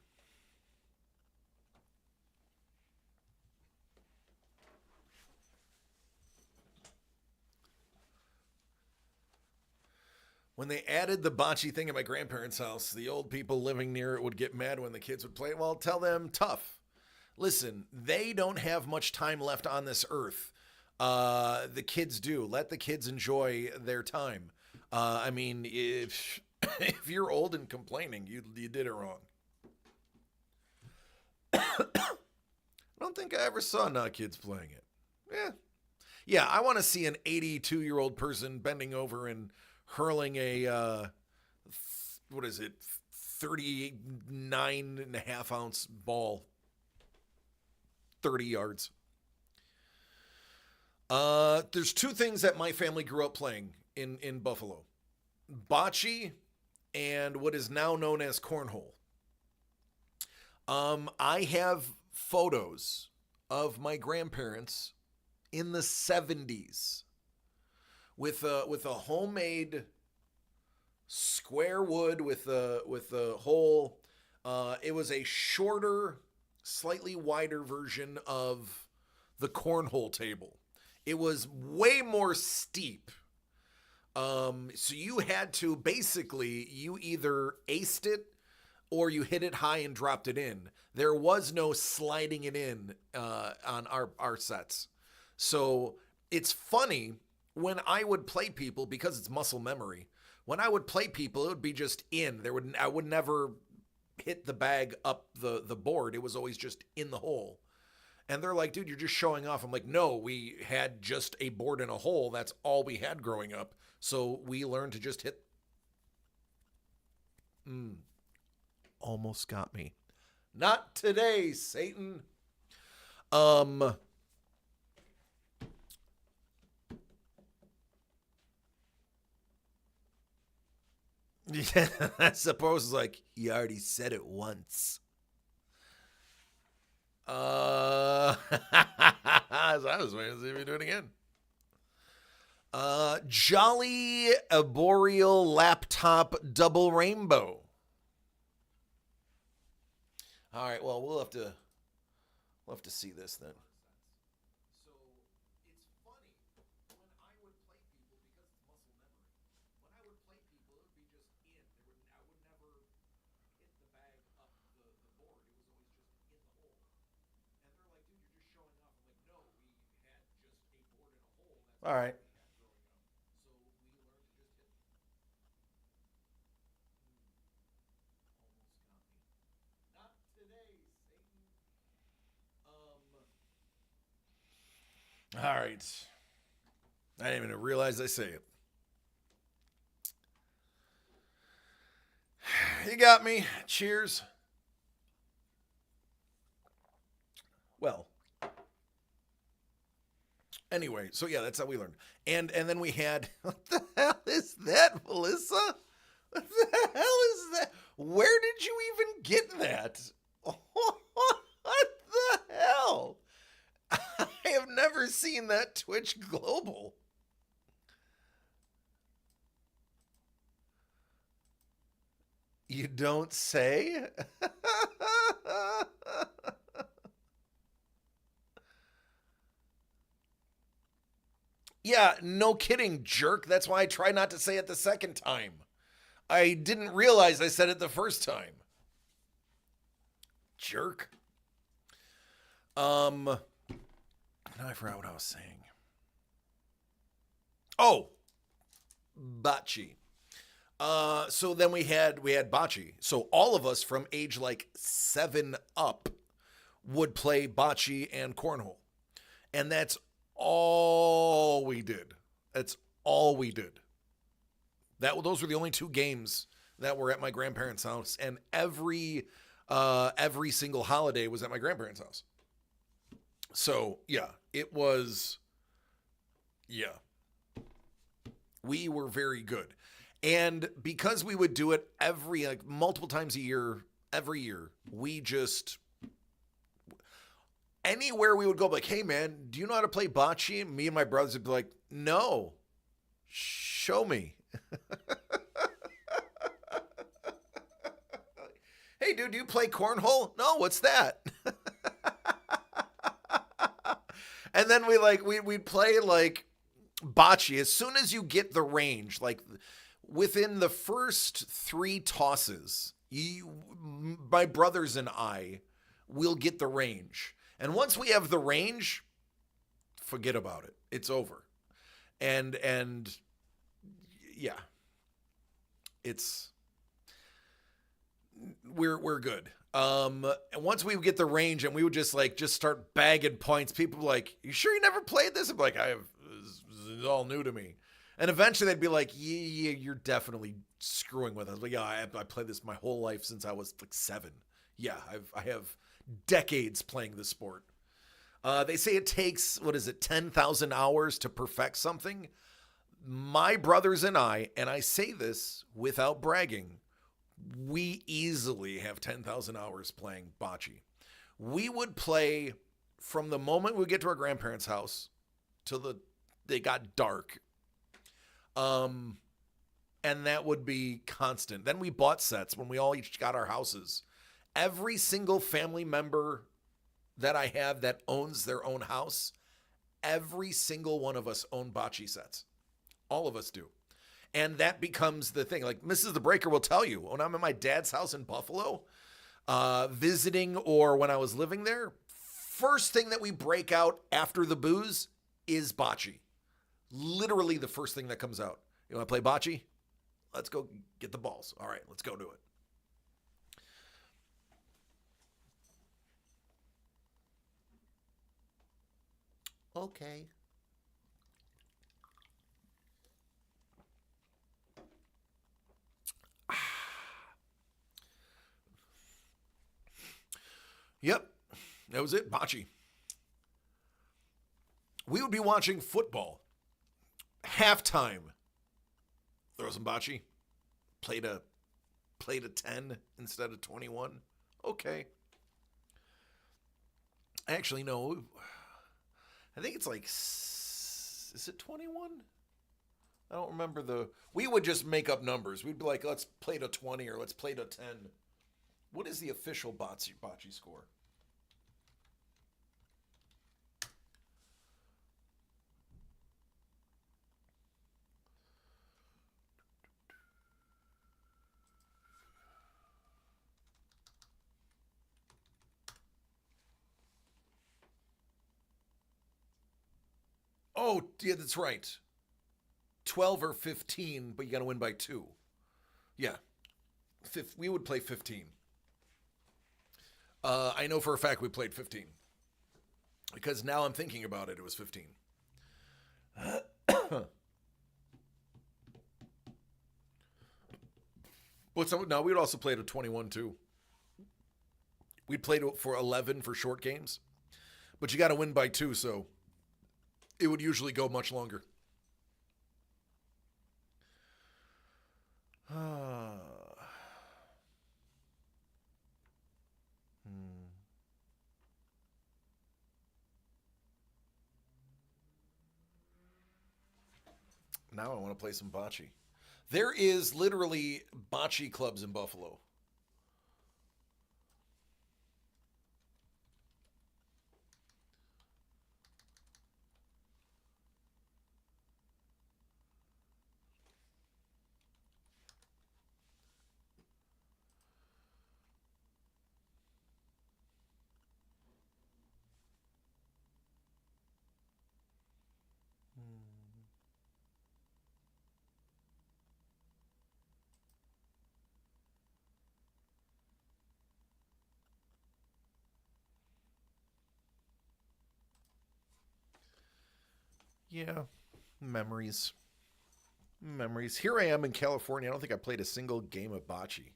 When they added the bocce thing at my grandparents' house, the old people living near it would get mad when the kids would play. Well, tell them tough. Listen, they don't have much time left on this earth. The kids do. Let the kids enjoy their time. I mean, if you're old and complaining, you did it wrong. I don't think I ever saw not kids playing it. Yeah, I want to see an 82-year-old person bending over and hurling a, 39.5-ounce ball 30 yards. There's two things that my family grew up playing in Buffalo. Bocce and what is now known as cornhole. I have photos of my grandparents in the 70s with a homemade square wood with a hole. It was a shorter, slightly wider version of the cornhole table. It was way more steep. So you had to basically, you either aced it or you hit it high and dropped it in. There was no sliding it in on our sets. So it's funny when I would play people, because it's muscle memory, when I would play people, it would be just in. I would never hit the bag up the board. It was always just in the hole. And they're like, dude, you're just showing off. I'm like, no, we had just a board in a hole. That's all we had growing up. So we learned to just hit. Almost got me. Not today, Satan. Yeah, I suppose it's like, you already said it once. I was waiting to see if you do it again. Jolly Arboreal Laptop Double Rainbow. All right, well, we'll have to see this then. So it's funny when I would play people, because it's muscle memory. When I would play people, it would be just in. I would never hit the bag up the board. It was always just in the hole. And they're like, dude, you're just showing off. I'm like, no, we had just a board in a hole. That's all right. So we learned to just hit. Not today, Satan. All right. I didn't even realize I say it. You got me. Cheers. Well. Anyway, so yeah, that's how we learned. And then we had, what the hell is that, Melissa? What the hell is that? Where did you even get that? What the hell? I have never seen that Twitch Global. You don't say? Yeah, no kidding, jerk. That's why I try not to say it the second time. I didn't realize I said it the first time. Jerk. Now I forgot what I was saying. Oh, bocce. So then we had bocce. So all of us from age like 7 up would play bocce and cornhole. And that's all we did. That's all we did. Those were the only 2 games that were at my grandparents' house, and every single holiday was at my grandparents' house. So yeah, it was. Yeah, we were very good, and because we would do it multiple times a year, every year, we just. Anywhere we would go, like, hey man, do you know how to play bocce? And me and my brothers would be like, no, show me. Hey dude, do you play cornhole? No, what's that? And then we'd play like bocce. As soon as you get the range, like within the first 3 tosses, my brothers and I will get the range. And once we have the range, forget about it. It's over. And yeah. We're good. And once we get the range and we would just start bagging points, people were like, "You sure you never played this?" I'm like, this is all new to me. And eventually they'd be like, yeah, you're definitely screwing with us. Like, yeah, I played this my whole life since I was like 7. Yeah, I have decades playing this sport. They say it takes, 10,000 hours to perfect something. My brothers and I say this without bragging, we easily have 10,000 hours playing bocce. We would play from the moment we get to our grandparents' house till they got dark. And that would be constant. Then we bought sets when we all each got our houses. Every single family member that I have that owns their own house, every single one of us own bocce sets. All of us do. And that becomes the thing. Like Mrs. The Breaker will tell you, when I'm at my dad's house in Buffalo, visiting or when I was living there, first thing that we break out after the booze is bocce. Literally the first thing that comes out. You want to play bocce? Let's go get the balls. All right, let's go do it. Okay. Yep, that was it, bocce. We would be watching football. Halftime. Throw some bocce. Played a 10 instead of 21. Okay. Actually, no. I think it's like, is it 21? I don't remember we would just make up numbers. We'd be like, let's play to 20 or let's play to 10. What is the official bocce score? Oh, yeah, that's right. 12 or 15, but you got to win by 2. Yeah. We would play 15. I know for a fact we played 15. Because now I'm thinking about it, it was 15. No, we would also play to 21 too. We'd play for 11 for short games. But you got to win by 2, so it would usually go much longer. Now I want to play some bocce. There is literally bocce clubs in Buffalo. Yeah, memories. Here I am in California. I don't think I played a single game of bocce.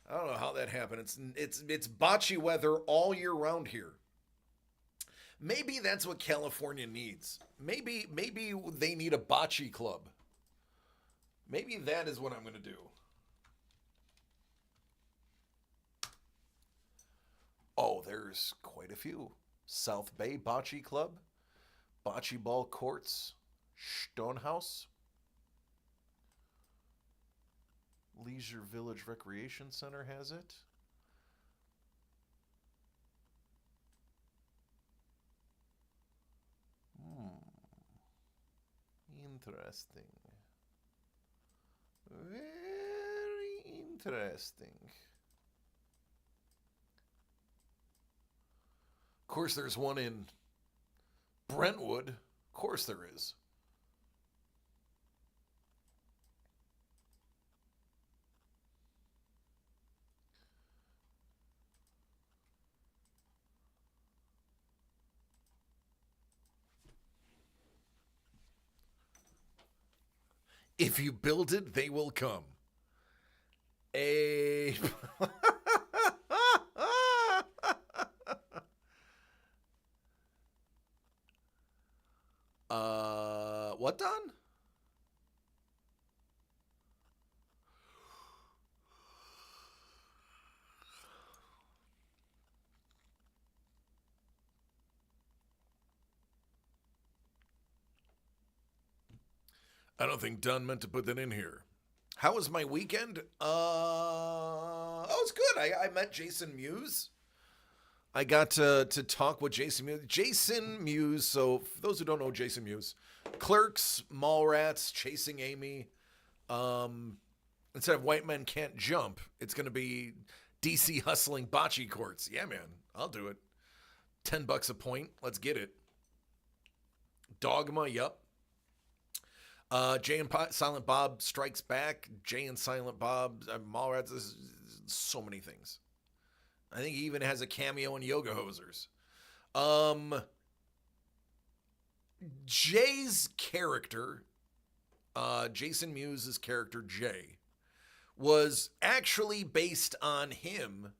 I don't know how that happened. It's bocce weather all year round here. Maybe that's what California needs. Maybe they need a bocce club. Maybe that is what I'm going to do. Oh, there's quite a few. South Bay Bocce Club. Bocce Ball Courts, Stonehouse, Leisure Village Recreation Center has it. Interesting. Interesting. Of course, there's one in Brentwood. Of course there is. If you build it, they will come. A what, Don? I don't think Dunn meant to put that in here. How was my weekend? Oh, it was good. I met Jason Mewes. I got to talk with Jason Mewes. Jason Mewes, so for those who don't know Jason Mewes, Clerks, Mallrats, Chasing Amy. Instead of White Men Can't Jump, it's going to be DC Hustling Bocce Courts. Yeah, man, I'll do it. $10 a point. Let's get it. Dogma, yup. Jay and Silent Bob Strikes Back. Jay and Silent Bob, Mallrats, so many things. I think he even has a cameo in Yoga Hosers. Jay's character, Jason Mewes' character, Jay, was actually based on him.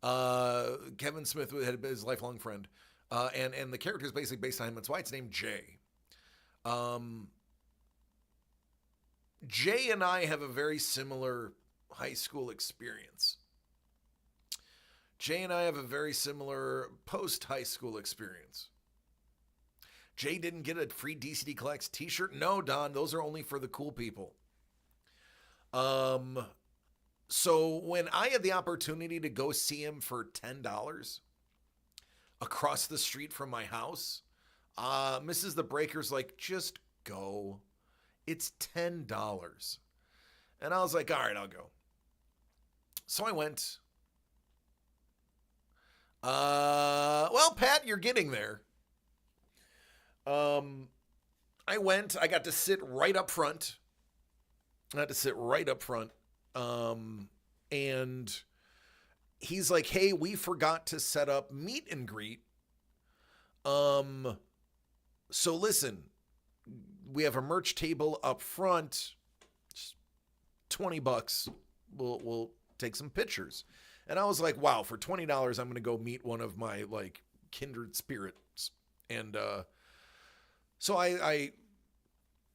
Kevin Smith had been his lifelong friend. And the character is basically based on him. That's why it's named Jay. Jay and I have a very similar high school experience. Jay and I have a very similar post-high school experience. Jay didn't get a free DCD Collects t-shirt. No, Don, those are only for the cool people. So when I had the opportunity to go see him for $10 across the street from my house, Mrs. The Breaker's like, just go. It's $10. And I was like, all right, I'll go. So I went. Well, Pat, you're getting there. I went. I got to sit right up front. And he's like, hey, we forgot to set up meet and greet. So listen, we have a merch table up front. Just $20. We'll take some pictures. And I was like, wow, for $20, I'm going to go meet one of my like kindred spirits. And so I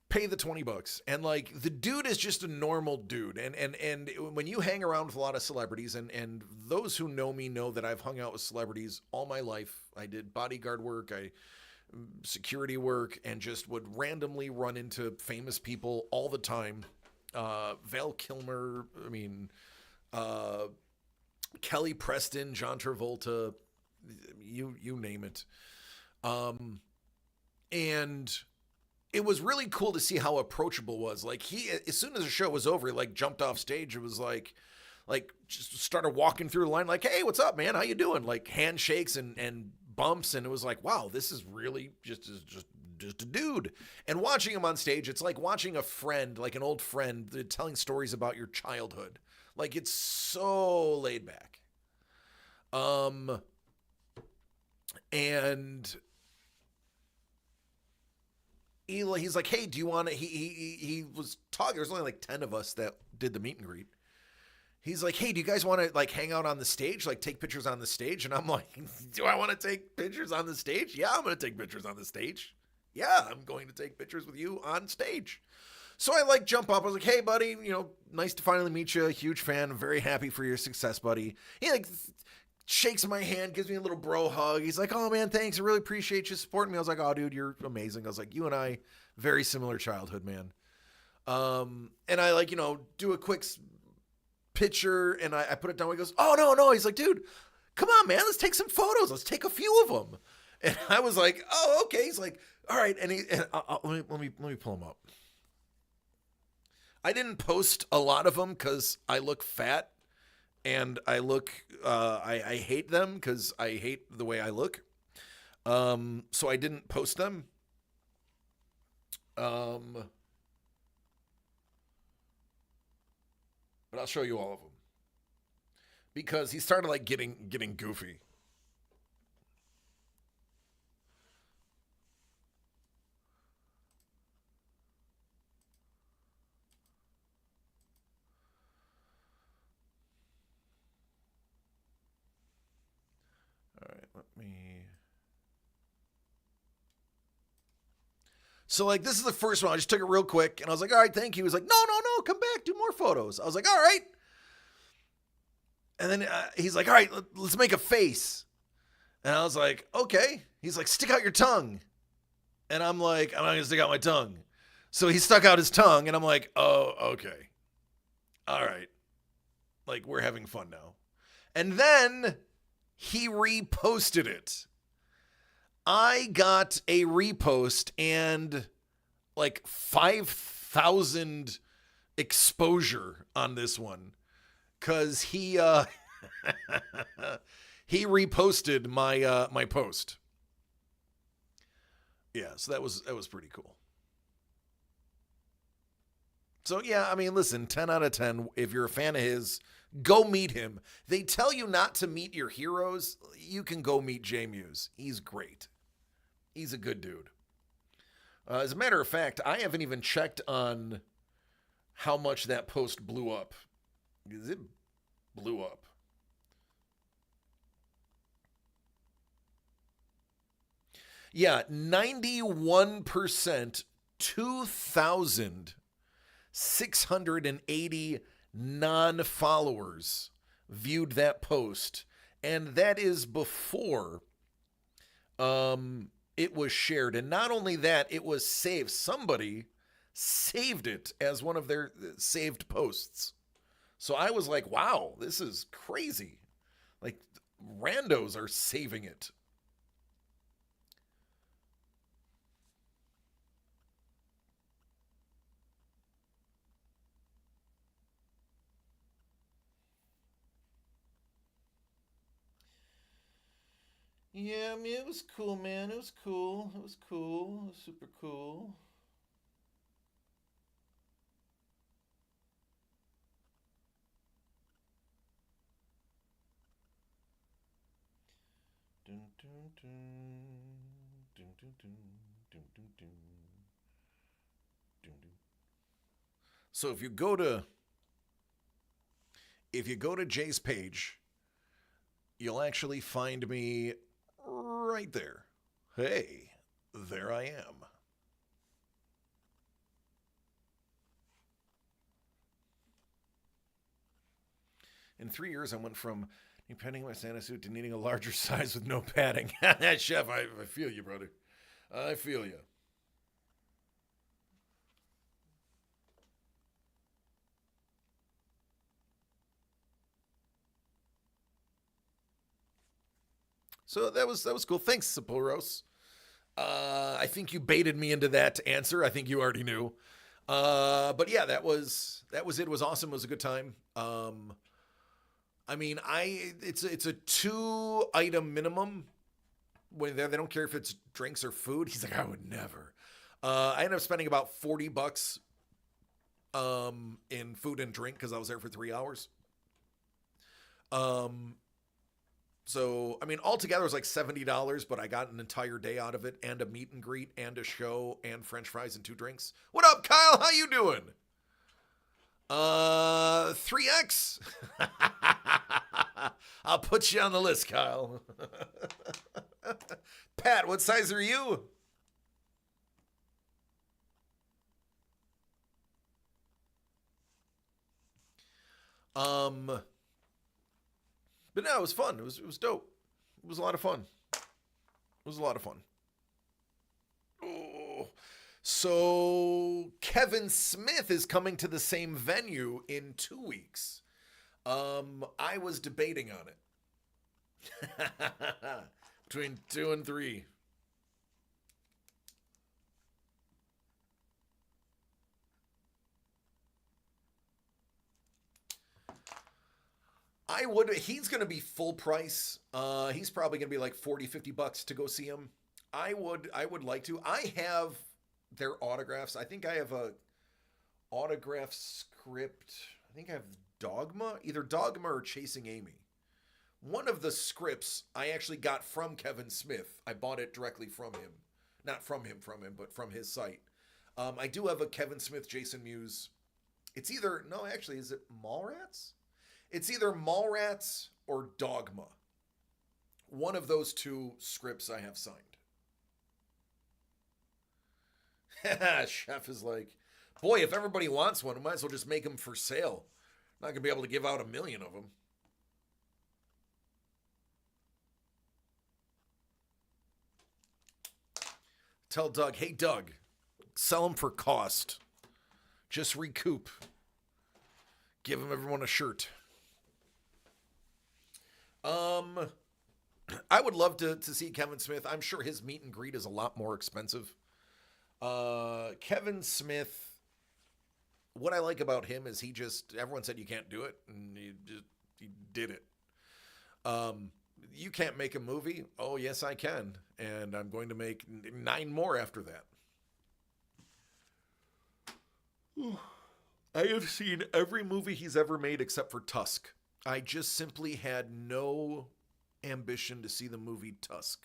pay the $20, and like the dude is just a normal dude. And when you hang around with a lot of celebrities, and those who know me know that I've hung out with celebrities all my life. I did bodyguard work, security work, and just would randomly run into famous people all the time. Val Kilmer, Kelly Preston, John Travolta, you name it. And it was really cool to see how approachable was. Like he, as soon as the show was over, he like jumped off stage. It was like just started walking through the line like, hey, what's up, man? How you doing? Like handshakes and bumps. And it was like, wow, this is really just a dude. And watching him on stage, it's like watching a friend, like an old friend, telling stories about your childhood. Like it's so laid back. And he's like, hey, do you want to, he was talking, there's only like 10 of us that did the meet and greet. He's like, hey, do you guys want to like hang out on the stage, like take pictures on the stage? And I'm like, do I want to take pictures on the stage? Yeah, I'm going to take pictures on the stage. Yeah, I'm going to take pictures with you on stage. So I like jump up. I was like, hey, buddy, nice to finally meet you. Huge fan. I'm very happy for your success, buddy. He like shakes my hand, gives me a little bro hug. He's like, oh man, thanks. I really appreciate you supporting me. I was like, oh dude, you're amazing. I was like, you and I, very similar childhood, man. And I like, do a quick picture and I put it down. He goes, oh no. He's like, dude, come on, man. Let's take some photos. Let's take a few of them. And I was like, oh, okay. He's like, all right. And let me pull him up. I didn't post a lot of them because I look fat and I look, I hate them because I hate the way I look. So I didn't post them. But I'll show you all of them because he started like getting goofy. All right, let me. So, like, this is the first one. I just took it real quick, and I was like, all right, thank you. He was like, no, come back, do more photos. I was like, all right. And then he's like, all right, let's make a face. And I was like, okay. He's like, stick out your tongue. And I'm like, I'm not going to stick out my tongue. So he stuck out his tongue, and I'm like, oh, okay. All right. Like, we're having fun now. And then he reposted it. I got a repost and like 5,000 exposure on this one because he he reposted my my post. Yeah, so that was pretty cool. So yeah, I mean, listen, 10 out of 10. If you're a fan of his, go meet him. They tell you not to meet your heroes. You can go meet Jay Muse. He's great. He's a good dude. As a matter of fact, I haven't even checked on how much that post blew up. Because it blew up. Yeah, 91%, 2,680 non-followers viewed that post. And that is before it was shared. And not only that, it was saved. Somebody saved it as one of their saved posts. So I was like, wow, this is crazy. Like, randos are saving it. Yeah, I mean, it was cool, man. It was cool. It was cool. It was super cool. Dun, dun, dun. Dun, dun, dun. Dun, dun, dun. Dun, dun. So if you go to Jay's page, you'll actually find me right there. Hey, there I am. In 3 years, I went from padding my Santa suit to needing a larger size with no padding. Chef, I feel you, brother. I feel you. So that was cool. Thanks, Sapouros. I think you baited me into that answer. I think you already knew. But yeah, that was it. It was awesome. It was a good time. I mean, it's a 2-item minimum. When they don't care if it's drinks or food. He's like, I would never. I ended up spending about $40 in food and drink because I was there for 3 hours. So, I mean, altogether it was like $70, but I got an entire day out of it and a meet and greet and a show and French fries and 2 drinks. What up, Kyle? How you doing? 3X? I'll put you on the list, Kyle. Pat, what size are you? But no, it was fun. It was dope. It was a lot of fun. Oh. So Kevin Smith is coming to the same venue in 2 weeks. I was debating on it. Between 2 and 3. He's going to be full price. He's probably going to be like $40-50 to go see him. I would like to. I have their autographs. I think I have a autograph script. I think I have Dogma, either Dogma or Chasing Amy. One of the scripts I actually got from Kevin Smith. I bought it directly from him. Not from him, but from his site. I do have a Kevin Smith, Jason Mewes. It's either, no, actually, is it Mallrats? It's either Mallrats or Dogma. One of those two scripts I have signed. Chef is like, boy, if everybody wants one, I might as well just make them for sale. I'm not going to be able to give out 1 million of them. Tell Doug, hey, Doug, sell them for cost. Just recoup. Give them everyone a shirt. I would love to see Kevin Smith. I'm sure his meet and greet is a lot more expensive. Kevin Smith, what I like about him is everyone said you can't do it, and he did it. You can't make a movie? Oh, yes, I can. And I'm going to make 9 more after that. I have seen every movie he's ever made except for Tusk. I just simply had no ambition to see the movie Tusk.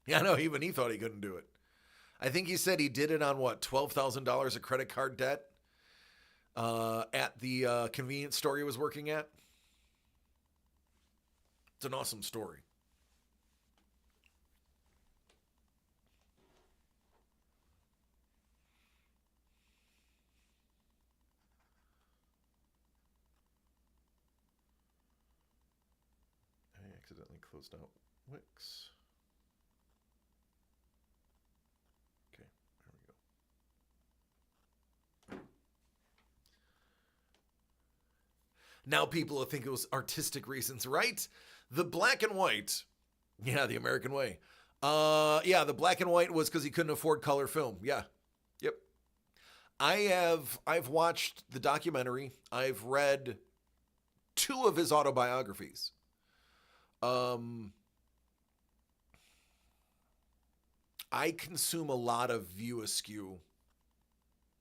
Yeah, no, even he thought he couldn't do it. I think he said he did it on, what, $12,000 of credit card debt at the convenience store he was working at. It's an awesome story. I accidentally closed out Wix. Okay, there we go. Now people will think it was artistic reasons, right? The black and white. Yeah, the American way. Yeah, the black and white was because he couldn't afford color film. Yeah. Yep. I've watched the documentary. I've read 2 of his autobiographies. I consume a lot of View Askew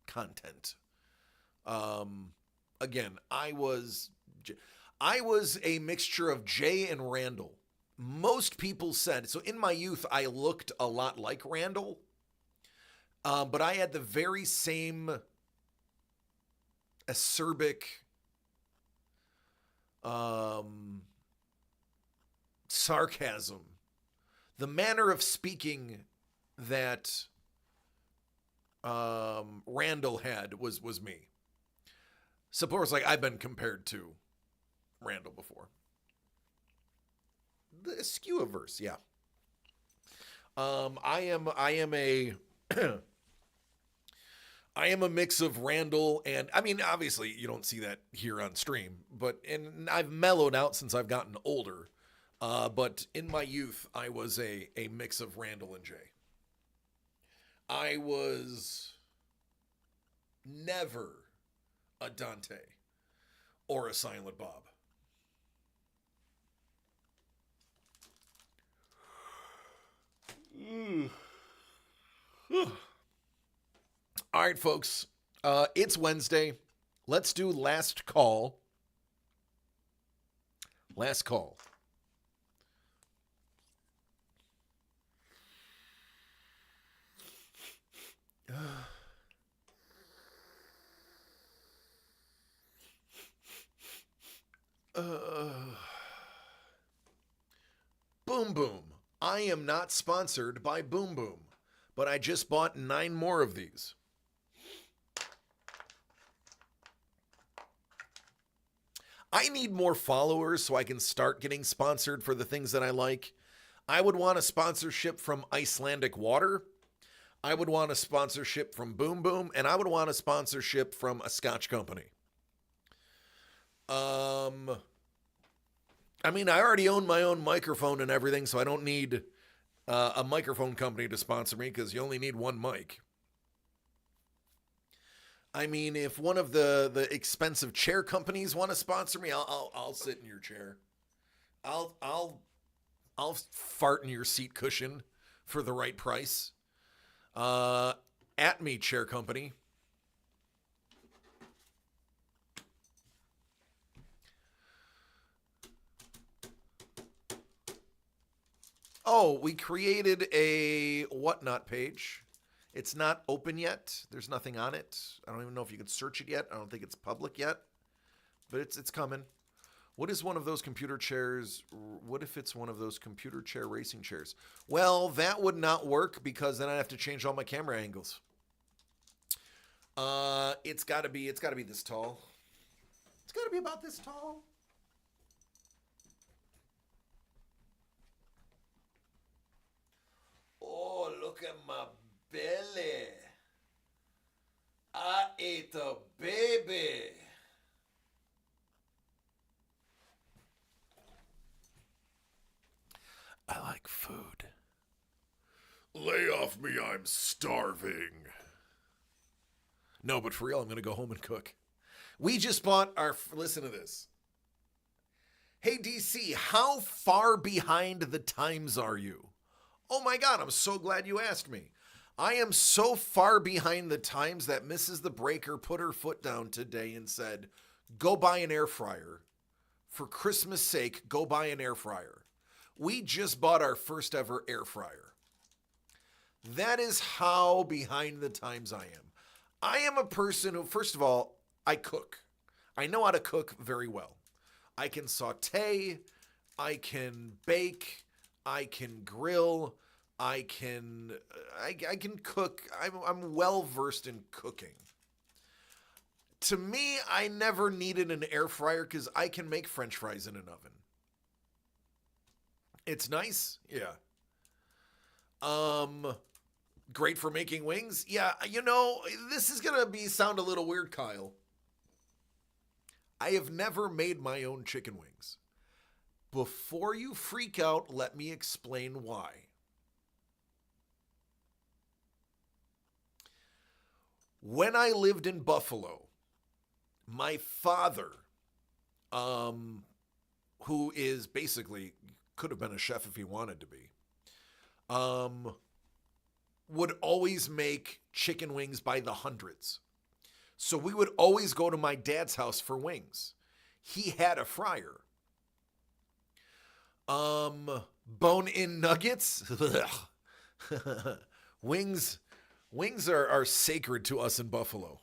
content. Again, I was a mixture of Jay and Randall. Most people said, so in my youth, I looked a lot like Randall, but I had the very same acerbic, sarcasm, the manner of speaking that Randall had was me. Suppose like I've been compared to Randall before. The Askew-averse, yeah. I am a I am a mix of Randall and, I mean, obviously you don't see that here on stream, and I've mellowed out since I've gotten older. But in my youth, I was a mix of Randall and Jay. I was never a Dante or a Silent Bob. All right, folks. It's Wednesday. Let's do last call. Last call. Boom Boom. I am not sponsored by Boom Boom, but I just bought 9 more of these. I need more followers so I can start getting sponsored for the things that I like. I would want a sponsorship from Icelandic Water. I would want a sponsorship from Boom Boom, and I would want a sponsorship from a Scotch company. I mean, I already own my own microphone and everything, so I don't need a microphone company to sponsor me because you only need one mic. I mean, if one of the expensive chair companies want to sponsor me, I'll sit in your chair. I'll fart in your seat cushion for the right price. At me, chair company. Oh, we created a whatnot page. It's not open yet. There's nothing on it. I don't even know if you can search it yet. I don't think it's public yet, but it's coming. What is one of those computer chairs? What if it's one of those computer chair racing chairs? Well, that would not work because then I'd have to change all my camera angles. It's got to be this tall. It's got to be about this tall. Oh, look at my belly. I ate a baby. I like food. Lay off me, I'm starving. No, but for real, I'm going to go home and cook. We just bought our... Listen to this. Hey, DC, how far behind the times are you? Oh my God, I'm so glad you asked me. I am so far behind the times that Mrs. the Breaker put her foot down today and said, go buy an air fryer. For Christmas sake, go buy an air fryer. We just bought our first ever air fryer. That is how behind the times I am. I am a person who, first of all, I cook. I know how to cook very well. I can saute, I can bake, I can grill, I can cook. I'm well versed in cooking. To me, I never needed an air fryer because I can make French fries in an oven. It's nice, yeah. Great for making wings. Yeah, you know, this is gonna sound a little weird, Kyle. I have never made my own chicken wings. Before you freak out, let me explain why. When I lived in Buffalo, my father, who is basically, could have been a chef if he wanted to be, would always make chicken wings by the hundreds. So we would always go to my dad's house for wings. He had a fryer. Bone-in nuggets? Wings are sacred to us in Buffalo.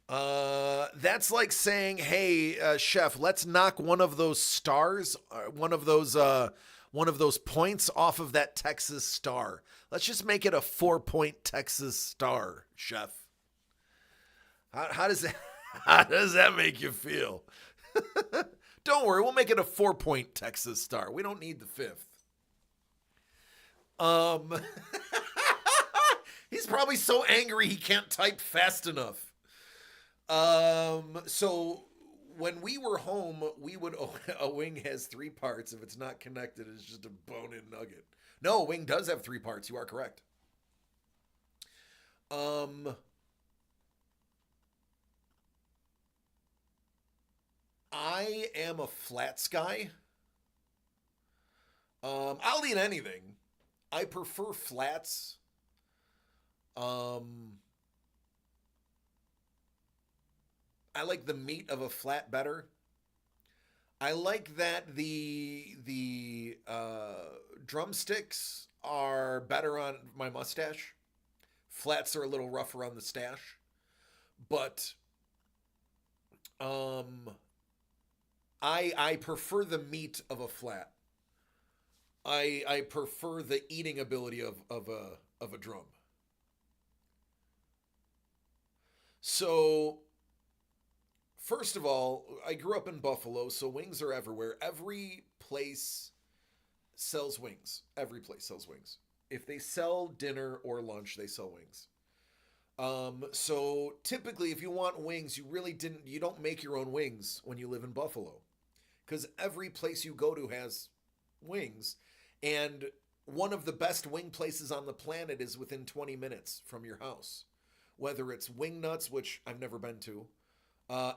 That's like saying, hey, chef, let's knock one of those stars, one of those points off of that Texas star. Let's just make it a 4-point Texas star, chef. How does that make you feel? Don't worry, we'll make it a 4-point Texas star. We don't need the 5th. He's probably so angry he can't type fast enough. So when we were home, a wing has 3 parts. If it's not connected, it's just a bone-in nugget. No, a wing does have 3 parts. You are correct. I am a flats guy. I'll eat anything. I prefer flats. I like the meat of a flat better. I like that the drumsticks are better on my mustache. Flats are a little rougher on the stash. But I prefer the meat of a flat. I prefer the eating ability of a drum. So, first of all, I grew up in Buffalo, so wings are everywhere. Every place sells wings. Every place sells wings. If they sell dinner or lunch, they sell wings. So typically, if you want wings, you don't make your own wings when you live in Buffalo, because every place you go to has wings, and one of the best wing places on the planet is within 20 minutes from your house. whether it's Wingnuts, which I've never been to,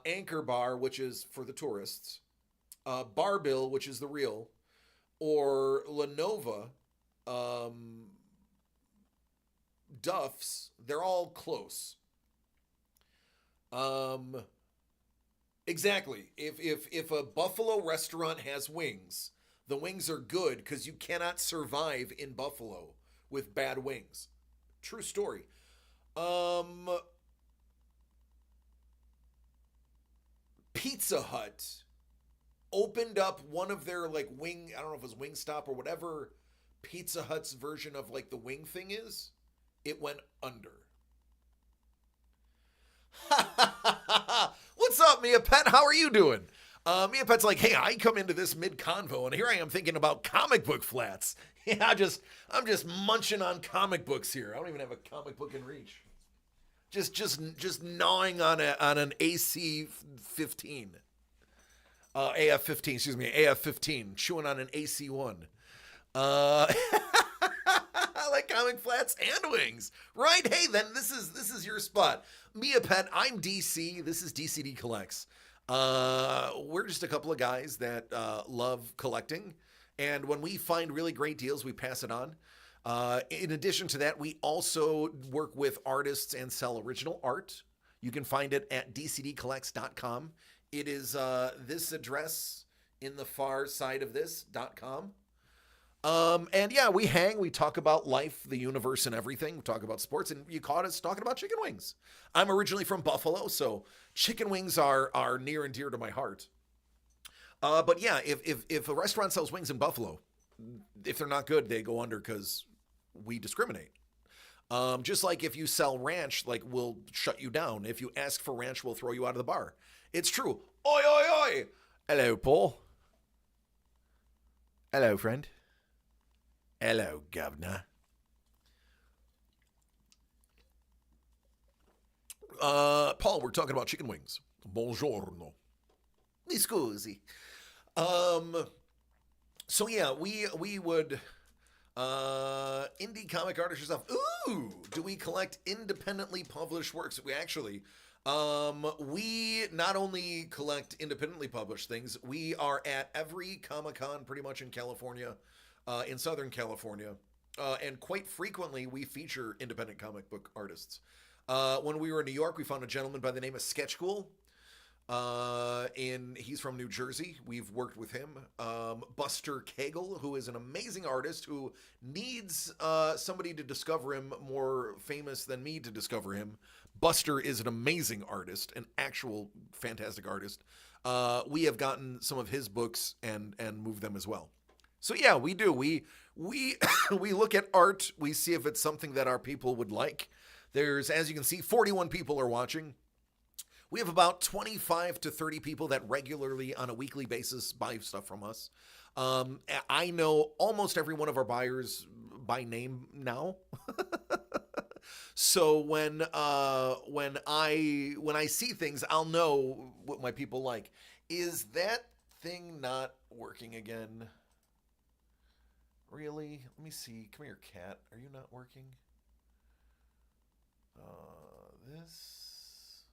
Anchor Bar, which is for the tourists, Bar Bill, which is the real, or Lenova, Duff's, they're all close. Exactly. If a Buffalo restaurant has wings, the wings are good because you cannot survive in Buffalo with bad wings. True story. Pizza Hut opened up one of their like wing, I don't know if it was Wingstop or whatever Pizza Hut's version of like the wing thing is. It went under. What's up, Mia Pet? How are you doing? Mia Pet's like, hey, I come into this mid-convo, and here I am thinking about comic book flats. Yeah, I'm just munching on comic books here. I don't even have a comic book in reach. Just gnawing on an AC-15. AF-15, excuse me, AF-15, chewing on an AC-1. I like comic flats and wings, right? Hey, then this is your spot. Mia Pet, I'm DC. This is DCD Collects. We're just a couple of guys that love collecting, and when we find really great deals, we pass it on. In addition to that, we also work with artists and sell original art. You can find it at dcdcollects.com. It is this address in the far side of this.com. And yeah, we hang, we talk about life, the universe, and everything. We talk about sports, and you caught us talking about chicken wings. I'm originally from Buffalo, so chicken wings are near and dear to my heart. But yeah, if a restaurant sells wings in Buffalo, if they're not good, they go under because we discriminate. Just like if you sell ranch, like we'll shut you down. If you ask for ranch, we'll throw you out of the bar. It's true. Oi, oi, oi. Hello, Paul. Hello, friend. Hello, governor. Paul, we're talking about chicken wings. Buongiorno. Mi scusi. So yeah, we would indie comic artist yourself. Ooh, do we collect independently published works? We actually we not only collect independently published things, we are at every Comic-Con pretty much in California. In Southern California, and quite frequently we feature independent comic book artists. When we were in New York, we found a gentleman by the name of Sketchcool. He's from New Jersey. We've worked with him. Buster Cagle, who is an amazing artist who needs somebody to discover him more famous than me to discover him. Buster is an amazing artist, an actual fantastic artist. We have gotten some of his books and moved them as well. So yeah, we do. We look at art. We see if it's something that our people would like. There's, as you can see, 41 people are watching. We have about 25 to 30 people that regularly, on a weekly basis, buy stuff from us. I know almost every one of our buyers by name now. So when I see things, I'll know what my people like. Is that thing not working again? Really? Let me see. Come here, cat. Are you not working? This.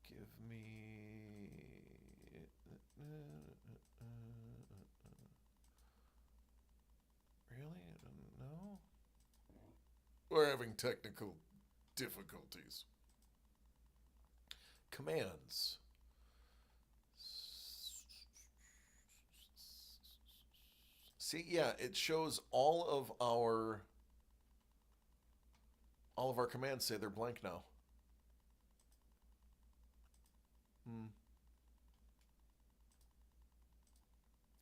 Give me this. Give me. Really? No? We're having technical difficulties. Commands. See, yeah, it shows all of our commands say they're blank now.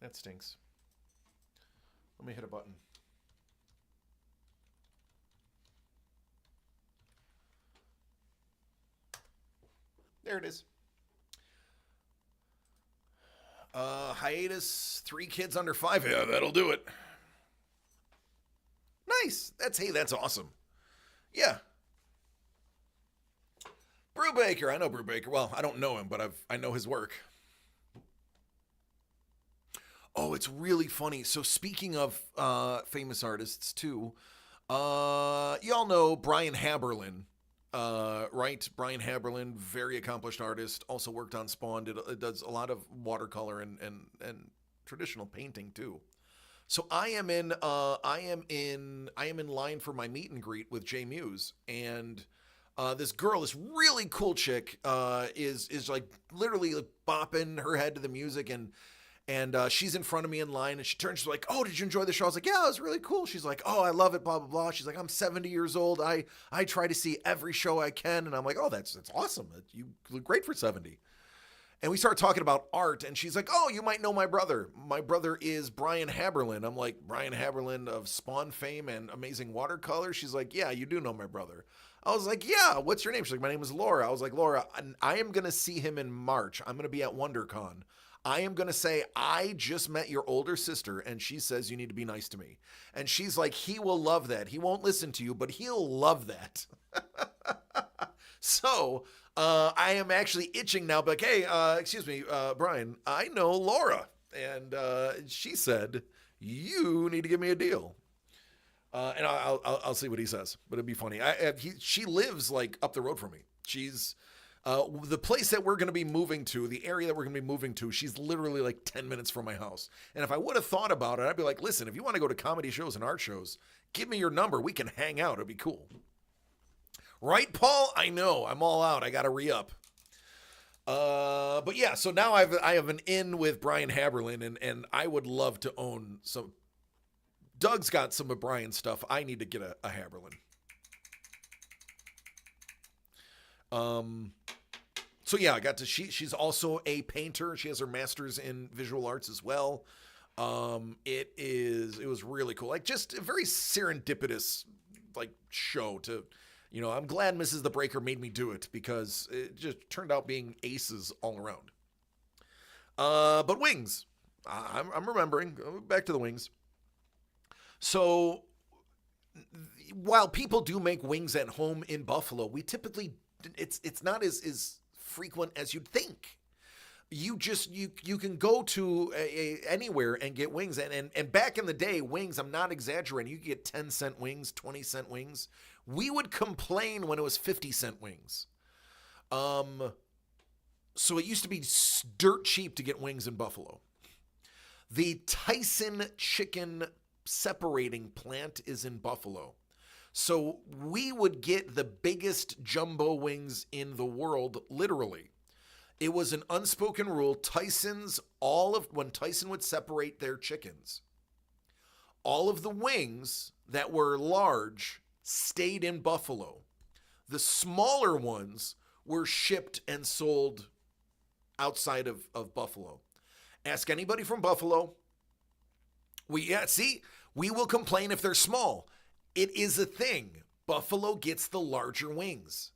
That stinks. Let me hit a button. There it is. Hiatus, 3 kids under 5. Yeah, that'll do it. Nice. That's awesome. Yeah. Brubaker. I know Brubaker. Well, I don't know him, but I know his work. Oh, it's really funny. So speaking of famous artists too, yo, y'all know Brian Haberlin, right? Brian Haberlin, very accomplished artist, also worked on Spawn, does a lot of watercolor and traditional painting too. So I am in line for my meet and greet with Jay Muse, and this girl, this really cool chick, is like literally like bopping her head to the music, and she's in front of me in line, and she turns, she's like, "Oh, did you enjoy the show?" I was like, "Yeah, it was really cool." She's like, "Oh, I love it, blah blah blah." She's like, "I'm 70 years old. I try to see every show I can," and I'm like, "Oh, that's awesome. You look great for 70." And we start talking about art, and she's like, "Oh, you might know my brother. My brother is Brian Haberlin." I'm like, "Brian Haberlin of Spawn fame and amazing watercolor?" She's like, "Yeah, you do know my brother." I was like, "Yeah, what's your name?" She's like, "My name is Laura." I was like, "Laura, I am going to see him in March. I'm going to be at WonderCon. I am going to say, I just met your older sister, and she says you need to be nice to me." And she's like, "He will love that. He won't listen to you, but he'll love that." So I am actually itching now, but hey, excuse me, Brian, I know Laura. And she said, "You need to give me a deal." And I'll see what he says, but it'd be funny. She lives like up the road from me. She's the place that we're going to be moving to, the area that we're going to be moving to, she's literally like 10 minutes from my house. And if I would have thought about it, I'd be like, "Listen, if you want to go to comedy shows and art shows, give me your number. We can hang out. It'd be cool." Right, Paul? I know. I'm all out. I got to re-up. But yeah, so now I have an in with Brian Haberlin, and I would love to own some. Doug's got some of Brian's stuff. I need to get a Haberlin. So yeah, I got to, she's also a painter. She has her master's in visual arts as well. It was really cool. Like, just a very serendipitous, like, show to, I'm glad Mrs. The Breaker made me do it, because it just turned out being aces all around. But wings, I'm remembering, back to the wings. So while people do make wings at home in Buffalo, we typically, it's not as frequent as you'd think. You can go to anywhere and get wings. And back in the day, wings, I'm not exaggerating, you could get 10-cent wings, 20-cent wings. We would complain when it was 50-cent wings. So it used to be dirt cheap to get wings in Buffalo. The Tyson chicken separating plant is in Buffalo. So we would get the biggest jumbo wings in the world, literally. It was an unspoken rule. When Tyson would separate their chickens, all of the wings that were large stayed in Buffalo. The smaller ones were shipped and sold outside of Buffalo. Ask anybody from Buffalo. We will complain if they're small. It is a thing. Buffalo gets the larger wings.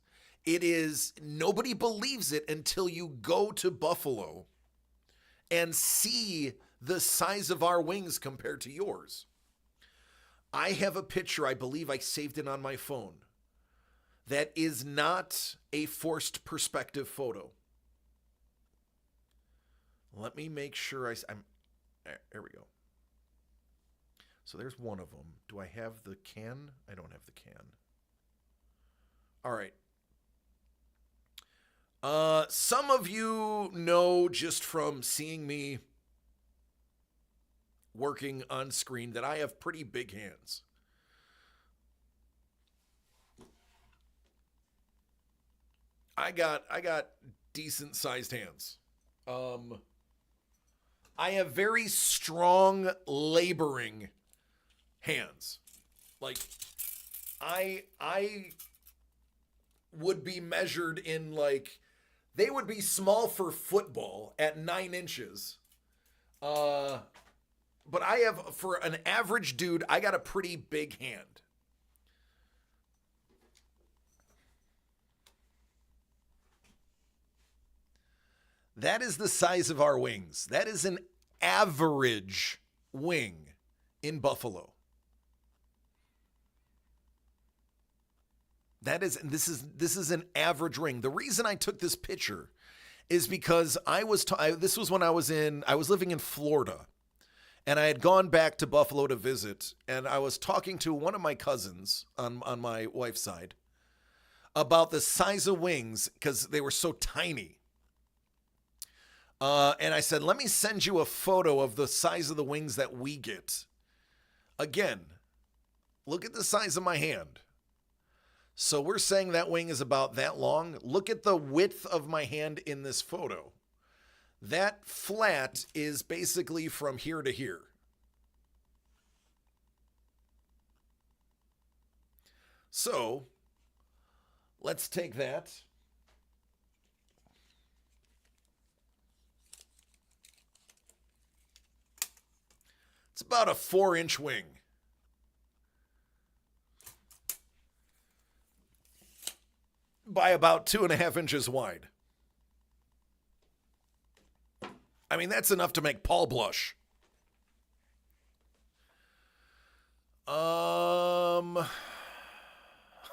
Nobody believes it until you go to Buffalo and see the size of our wings compared to yours. I have a picture, I believe I saved it on my phone, that is not a forced perspective photo. Let me make sure there we go. So there's one of them. Do I have the can? I don't have the can. All right. Some of you know just from seeing me working on screen that I have pretty big hands. I got decent sized hands. I have very strong laboring hands. Like, I would be measured in, like, they would be small for football at 9 inches. But I have, for an average dude, I got a pretty big hand. That is the size of our wings. That is an average wing in Buffalo. This is an average ring. The reason I took this picture is because this was when I was living in Florida, And I had gone back to Buffalo to visit, and I was talking to one of my cousins on my wife's side about the size of wings because they were so tiny. And I said, let me send you a photo of the size of the wings that we get. Again, look at the size of my hand. So we're saying that wing is about that long. Look at the width of my hand in this photo. That flat is basically from here to here. So, let's take that. It's about a 4-inch wing. By about 2.5 inches wide. I mean, that's enough to make Paul blush.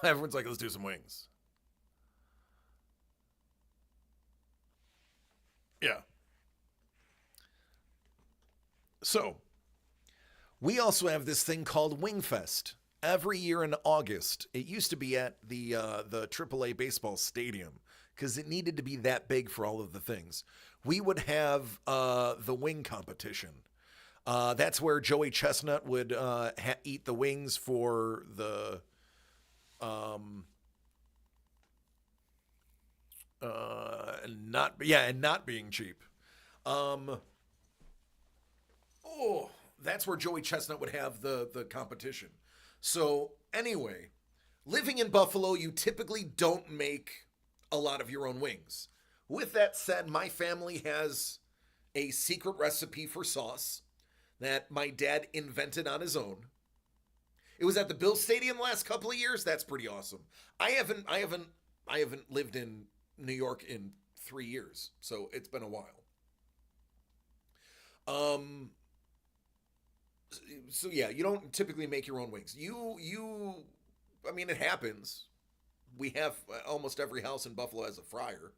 Everyone's like, let's do some wings. Yeah. So, we also have this thing called Wingfest. Every year in August, it used to be at the AAA baseball stadium because it needed to be that big for all of the things. We would have the wing competition. That's where Joey Chestnut would eat the wings for the not being cheap. That's where Joey Chestnut would have the competition. So anyway, living in Buffalo, you typically don't make a lot of your own wings. With that said, my family has a secret recipe for sauce that my dad invented on his own. It was at the Bill Stadium the last couple of years. That's pretty awesome. I haven't lived in New York in 3 years, so it's been a while. So yeah, you don't typically make your own wings. I mean, it happens. We have almost every house in Buffalo has a fryer.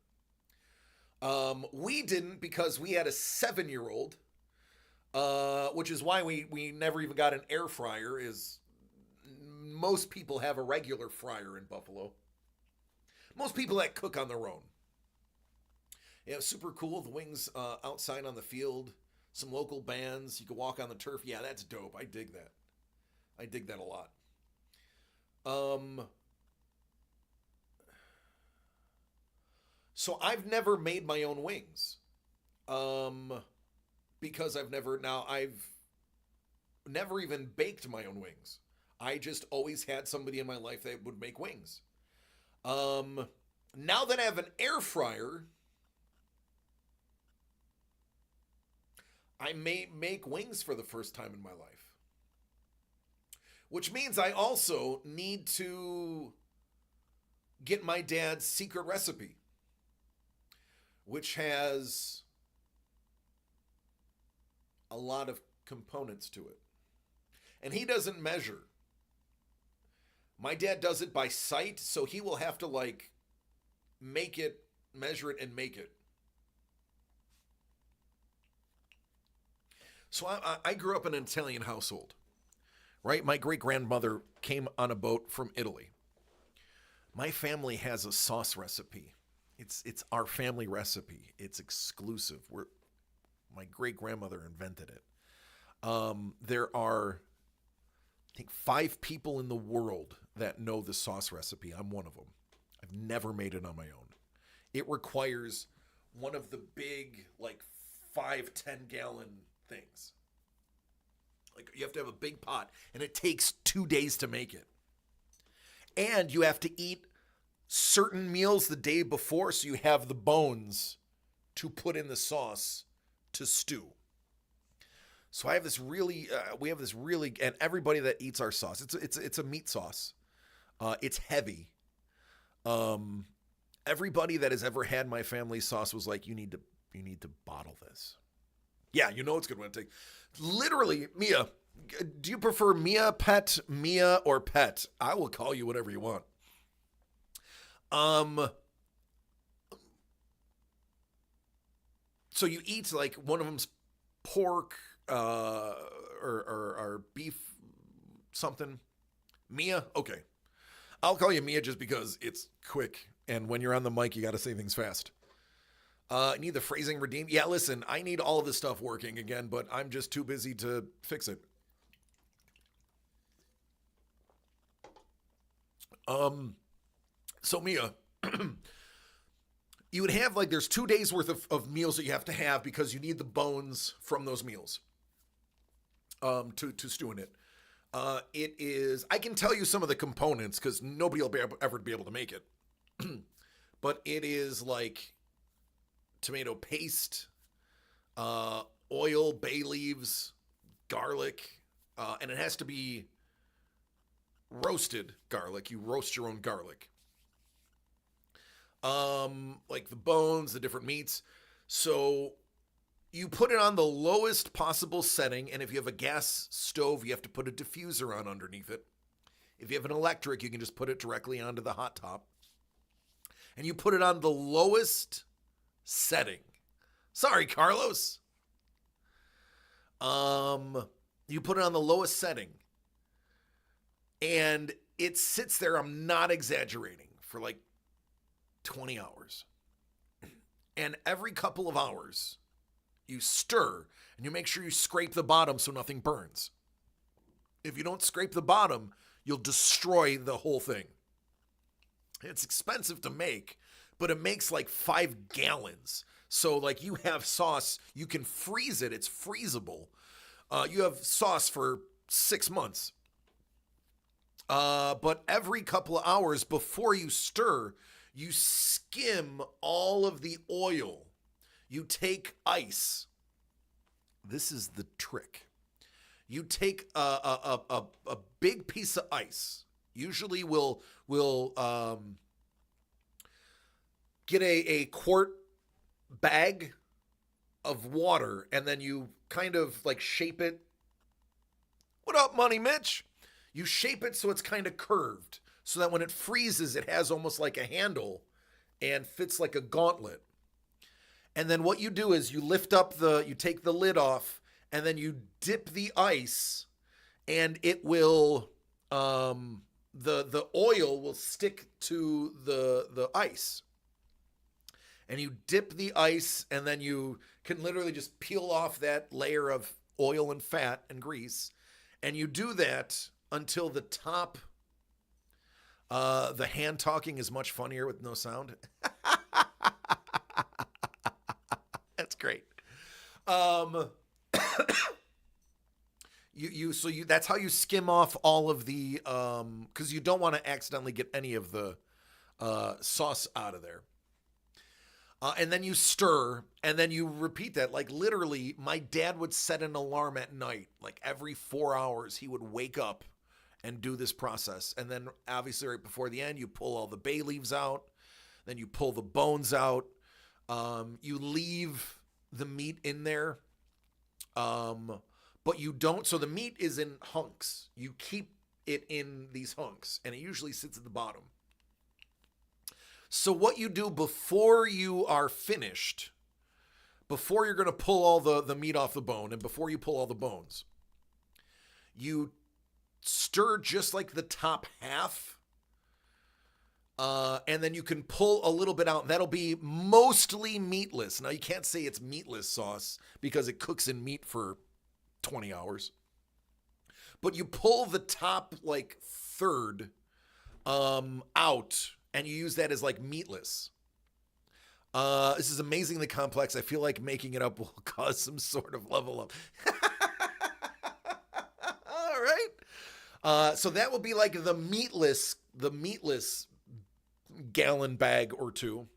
We didn't because we had a 7-year-old, which is why we never even got an air fryer. Is most people have a regular fryer in Buffalo. Most people that cook on their own. Yeah, super cool. The wings outside on the field. Some local bands. You can walk on the turf. Yeah, that's dope. I dig that. I dig that a lot. So I've never made my own wings. Because I've never even baked my own wings. I just always had somebody in my life that would make wings. Now that I have an air fryer, I may make wings for the first time in my life. Which means I also need to get my dad's secret recipe, which has a lot of components to it. And he doesn't measure. My dad does it by sight, so he will have to make it, measure it, and make it. So I grew up in an Italian household, right? My great-grandmother came on a boat from Italy. My family has a sauce recipe. It's our family recipe. It's exclusive. My great-grandmother invented it. There are, I think, 5 people in the world that know the sauce recipe. I'm one of them. I've never made it on my own. It requires one of the big, 5-10-gallon things. You have to have a big pot, and it takes 2 days to make it. And you have to eat certain meals the day before, so you have the bones to put in the sauce to stew. So I have this really, and everybody that eats our sauce, it's a meat sauce. It's heavy. Everybody that has ever had my family's sauce was like, you need to bottle this. Yeah, you know it's good when it takes. Literally, Mia, do you prefer Mia, Pet, Mia, or Pet? I will call you whatever you want. So you eat one of them's pork, or beef something. Mia? Okay. I'll call you Mia just because it's quick. And when you're on the mic, you got to say things fast. Need the phrasing redeemed? Yeah, listen, I need all of this stuff working again, but I'm just too busy to fix it. So Mia, you would have like, there's 2 days worth of meals that you have to have because you need the bones from those meals to stew in it. It is, I can tell you some of the components because nobody will ever be able to make it. But it is like tomato paste, oil, bay leaves, garlic, and it has to be roasted garlic. You roast your own garlic. Like the bones, the different meats. So you put it on the lowest possible setting, and if you have a gas stove, you have to put a diffuser on underneath it. If you have an electric, you can just put it directly onto the hot top. And you put it on the lowest setting. Sorry, Carlos. You put it on the lowest setting. And it sits there, I'm not exaggerating, for like 20 hours. And every couple of hours, you stir and you make sure you scrape the bottom so nothing burns. If you don't scrape the bottom, you'll destroy the whole thing. It's expensive to make, but it makes like 5 gallons. So like you have sauce, you can freeze it. It's freezable. You have sauce for 6 months. But every couple of hours before you stir, you skim all of the oil. You take ice. This is the trick. You take a big piece of ice. Usually we'll get a quart bag of water, and then you kind of like shape it. What up, Money Mitch? You shape it so it's kind of curved, so that when it freezes, it has almost like a handle and fits like a gauntlet. And then what you do is you lift up you take the lid off, and then you dip the ice, and it will, the oil will stick to the ice. And you dip the ice, and then you can literally just peel off that layer of oil and fat and grease. And you do that until the top, the hand talking is much funnier with no sound. That's great. That's how you skim off all of the, because you don't want to accidentally get any of the sauce out of there. And then you stir, and then you repeat that. Like literally, my dad would set an alarm at night. Like every 4 hours, he would wake up and do this process. And then obviously right before the end, you pull all the bay leaves out. Then you pull the bones out. You leave the meat in there. But you don't. So the meat is in hunks. You keep it in these hunks, and it usually sits at the bottom. So what you do before you are finished, before you're going to pull all the meat off the bone, and before you pull all the bones, you stir just like the top half, and then you can pull a little bit out. That'll be mostly meatless. Now, you can't say it's meatless sauce because it cooks in meat for 20 hours. But you pull the top like third out, and you use that as like meatless. This is amazingly complex. I feel like making it up will cause some sort of level up. All right. So that will be like the meatless gallon bag or two.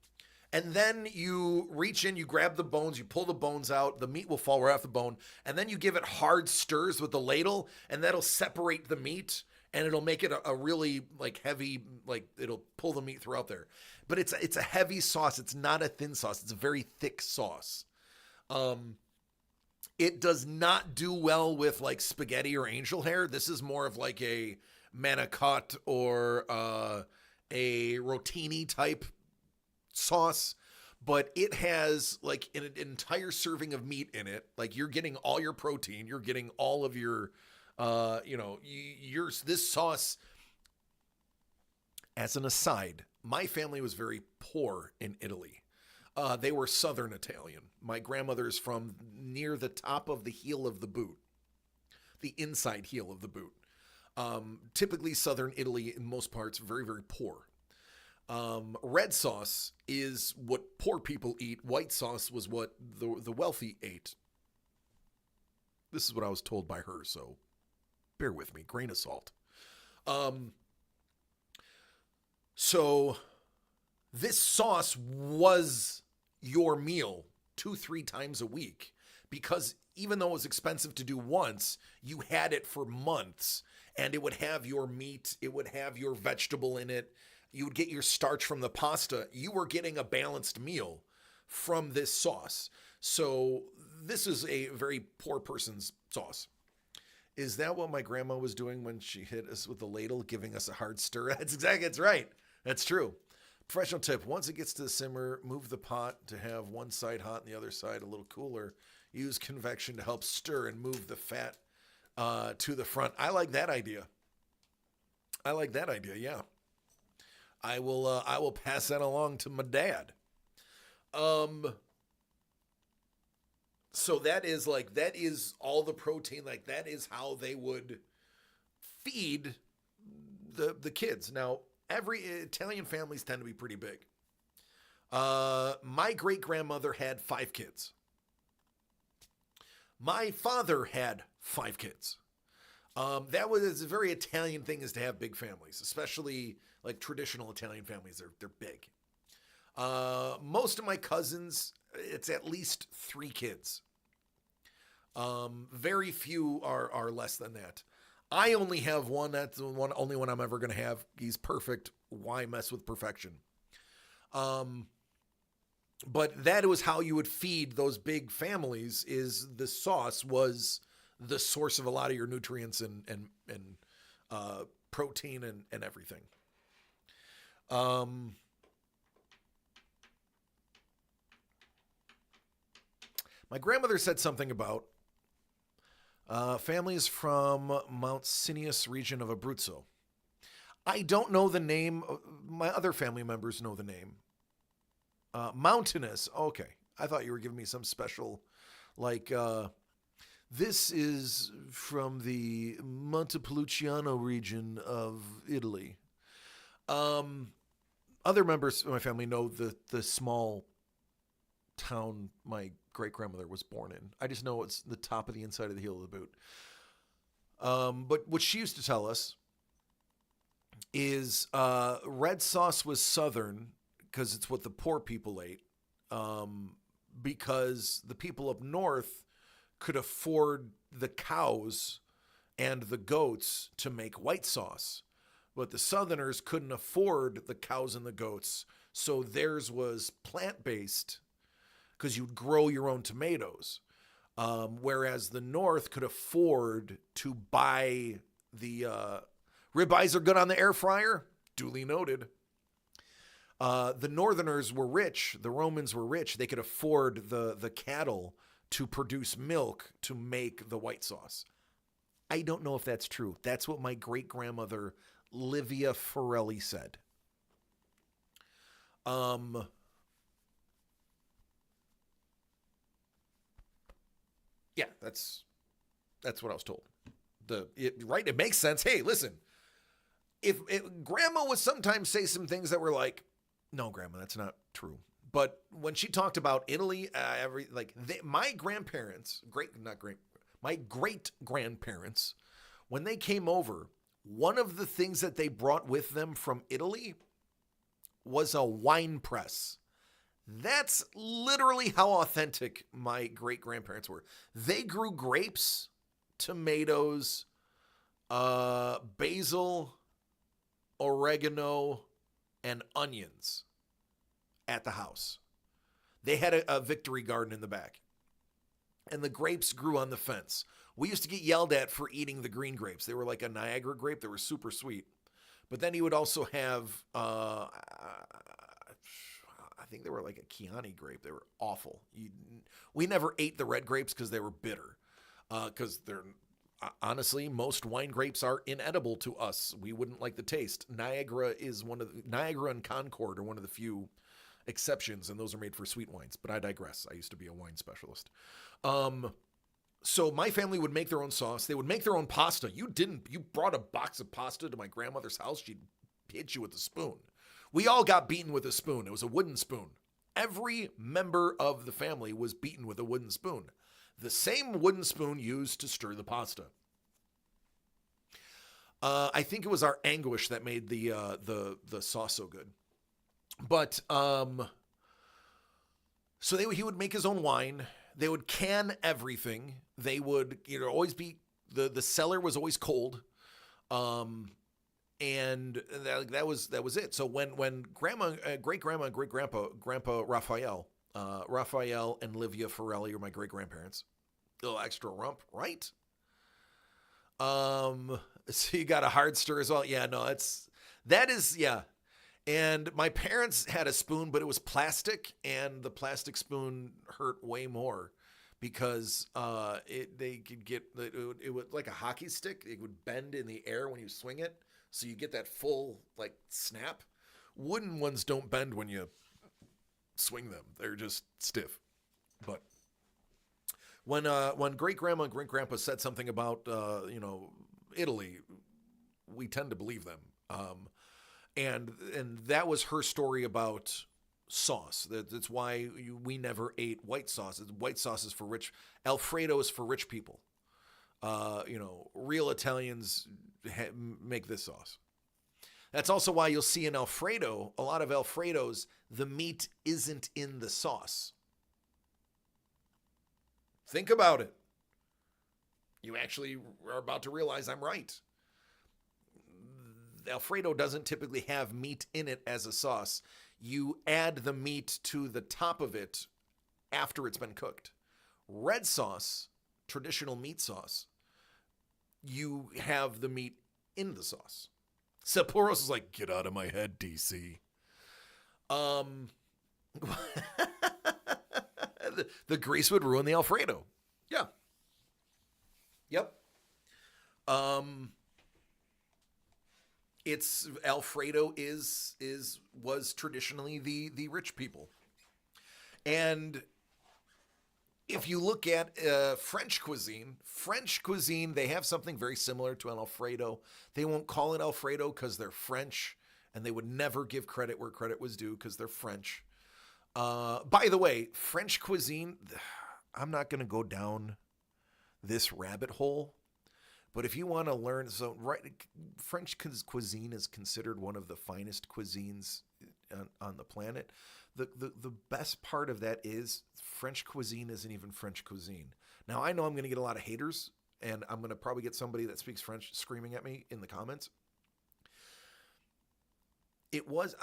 And then you reach in, you grab the bones, you pull the bones out, the meat will fall right off the bone, and then you give it hard stirs with the ladle, and that'll separate the meat, and it'll make it a really like heavy, like it'll pull the meat throughout there. But it's a heavy sauce. It's not a thin sauce. It's a very thick sauce. It does not do well with like spaghetti or angel hair. This is more of like a manicotti or a rotini type sauce, but it has like an entire serving of meat in it. Like you're getting all your protein, you're getting all of your, this sauce. As an aside, my family was very poor in Italy. They were Southern Italian. My grandmother's from near the top of the heel of the boot, the inside heel of the boot. Typically Southern Italy in most parts, very, very poor. Red sauce is what poor people eat. White sauce was what the wealthy ate. This is what I was told by her, so bear with me, grain of salt. So this sauce was your meal 2-3 times a week, because even though it was expensive to do once, you had it for months, and it would have your meat, it would have your vegetable in it. You would get your starch from the pasta. You were getting a balanced meal from this sauce. So this is a very poor person's sauce. Is that what my grandma was doing when she hit us with the ladle, giving us a hard stir? That's right. That's true. Professional tip: once it gets to the simmer, move the pot to have one side hot and the other side a little cooler. Use convection to help stir and move the fat to the front. I like that idea. Yeah. I will pass that along to my dad. So that is all the protein. Like that is how they would feed the kids. Now, every Italian families tend to be pretty big. My great grandmother had 5 kids. My father had 5 kids. That was a very Italian thing, is to have big families, especially like traditional Italian families. They're big. Most of my cousins, it's at least 3 kids. Very few are less than that. I only have one. That's the only one I'm ever going to have. He's perfect. Why mess with perfection? But that was how you would feed those big families. Is the sauce was the source of a lot of your nutrients and protein and everything. My grandmother said something about families from Mount Sinius region of Abruzzo. I don't know the name. My other family members know the name. Mountainous. Okay. I thought you were giving me some special, like, this is from the Montepulciano region of Italy. Other members of my family know the small town my great-grandmother was born in. I just know it's the top of the inside of the heel of the boot. But what she used to tell us is red sauce was Southern because it's what the poor people ate, because the people up north could afford the cows and the goats to make white sauce. But the Southerners couldn't afford the cows and the goats, so theirs was plant-based, because you'd grow your own tomatoes. Whereas the North could afford to buy the ribeyes are good on the air fryer. Duly noted. The Northerners were rich. The Romans were rich. They could afford the cattle to produce milk to make the white sauce. I don't know if that's true. That's what my great-grandmother Livia Forelli said. Yeah, that's what I was told. Right? It makes sense. Hey, listen, if Grandma would sometimes say some things that were like, "No, Grandma, that's not true." But when she talked about Italy, my grandparents, my great grandparents, when they came over, one of the things that they brought with them from Italy was a wine press. That's literally how authentic my great-grandparents were. They grew grapes, tomatoes, basil, oregano, and onions at the house. They had a victory garden in the back. And the grapes grew on the fence. We used to get yelled at for eating the green grapes. They were like a Niagara grape. They were super sweet. But then he would also have... think they were like a Chianti grape. They were awful. We never ate the red grapes because they were bitter. Because they're honestly, most wine grapes are inedible to us. We wouldn't like the taste. Niagara and Concord are one of the few exceptions, and those are made for sweet wines. But I digress. I used to be a wine specialist. So my family would make their own sauce. They would make their own pasta. You didn't. You brought a box of pasta to my grandmother's house. She'd hit you with a spoon. We all got beaten with a spoon. It was a wooden spoon. Every member of the family was beaten with a wooden spoon. The same wooden spoon used to stir the pasta. I think it was our anguish that made the sauce so good. But so he would make his own wine. They would can everything. They would always be the cellar was always cold. And that was it. So when grandma, great grandma, and great grandpa Raphael and Livia Forelli are my great grandparents. A little extra rump, right? So you got a hard stir as well. Yeah, no, that is. And my parents had a spoon, but it was plastic, and the plastic spoon hurt way more because it would like a hockey stick. It would bend in the air when you swing it. So you get that full like snap. Wooden ones don't bend when you swing them. They're just stiff. But when great grandma and great grandpa said something about Italy, we tend to believe them. And that was her story about sauce. That's why we never ate white sauce. White sauce is for rich. Alfredo is for rich people. Real Italians make this sauce. That's also why you'll see in Alfredo, a lot of Alfredos, the meat isn't in the sauce. Think about it. You actually are about to realize I'm right. Alfredo doesn't typically have meat in it as a sauce. You add the meat to the top of it after it's been cooked. Red sauce, traditional meat sauce, you have the meat in the sauce. Sapouros is like, get out of my head, DC. The grease would ruin the Alfredo. Yeah. Yep. It's Alfredo was traditionally the rich people. And if you look at French cuisine, they have something very similar to an Alfredo. They won't call it Alfredo because they're French, and they would never give credit where credit was due because they're French. By the way, French cuisine, I'm not going to go down this rabbit hole, but if you want to learn, French cuisine is considered one of the finest cuisines on the planet. The best part of that is French cuisine isn't even French cuisine. Now, I know I'm going to get a lot of haters, and I'm going to probably get somebody that speaks French screaming at me in the comments. It was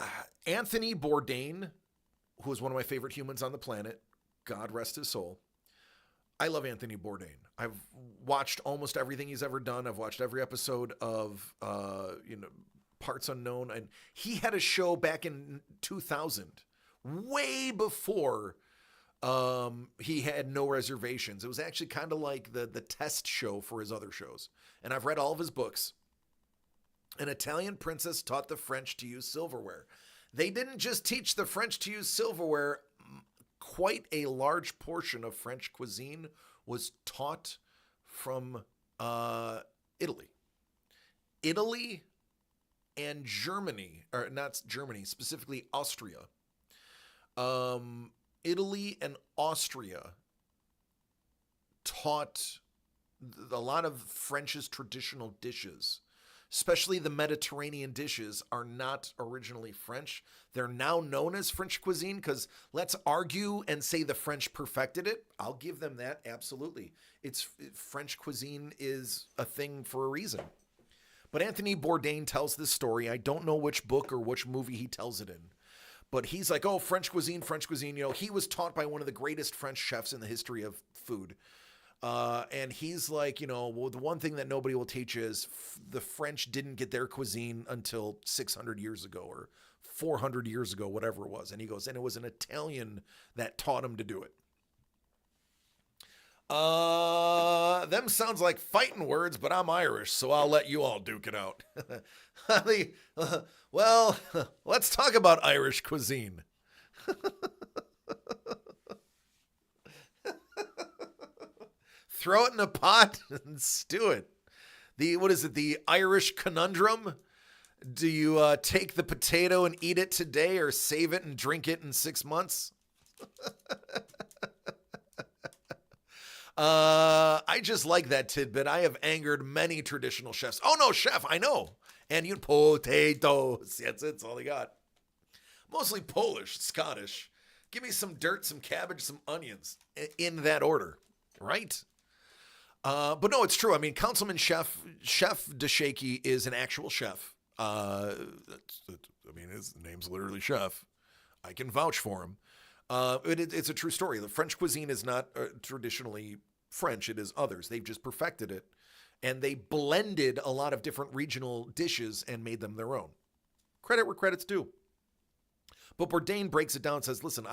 Anthony Bourdain, who is one of my favorite humans on the planet. God rest his soul. I love Anthony Bourdain. I've watched almost everything he's ever done. I've watched every episode of Parts Unknown, and he had a show back in 2000. Way before he had No Reservations. It was actually kind of like the test show for his other shows. And I've read all of his books. An Italian princess taught the French to use silverware. They didn't just teach the French to use silverware. Quite a large portion of French cuisine was taught from Italy. Italy and Germany, or not Germany, specifically Austria. Italy and Austria taught a lot of French's traditional dishes, especially the Mediterranean dishes, are not originally French. They're now known as French cuisine because let's argue and say the French perfected it. I'll give them that, absolutely. French cuisine is a thing for a reason. But Anthony Bourdain tells this story. I don't know which book or which movie he tells it in. But he's like, oh, French cuisine. He was taught by one of the greatest French chefs in the history of food. And he's like, well, the one thing that nobody will teach you is the French didn't get their cuisine until 600 years ago or 400 years ago, whatever it was. And he goes, and it was an Italian that taught him to do it. Them sounds like fighting words, but I'm Irish, so I'll let you all duke it out. Well, let's talk about Irish cuisine. Throw it in a pot and stew it. What is it? The Irish conundrum? Do you take the potato and eat it today or save it and drink it in 6 months? I just like that tidbit. I have angered many traditional chefs. Oh no, chef, I know. And you potatoes. That's all they got. Mostly Polish, Scottish. Give me some dirt, some cabbage, some onions in that order, right? But no, it's true. I mean, Councilman Chef DeShaky is an actual chef. I mean, his name's literally Chef. I can vouch for him. It's a true story. The French cuisine is not traditionally French. It is others. They've just perfected it. And they blended a lot of different regional dishes and made them their own. Credit where credit's due. But Bourdain breaks it down and says, listen,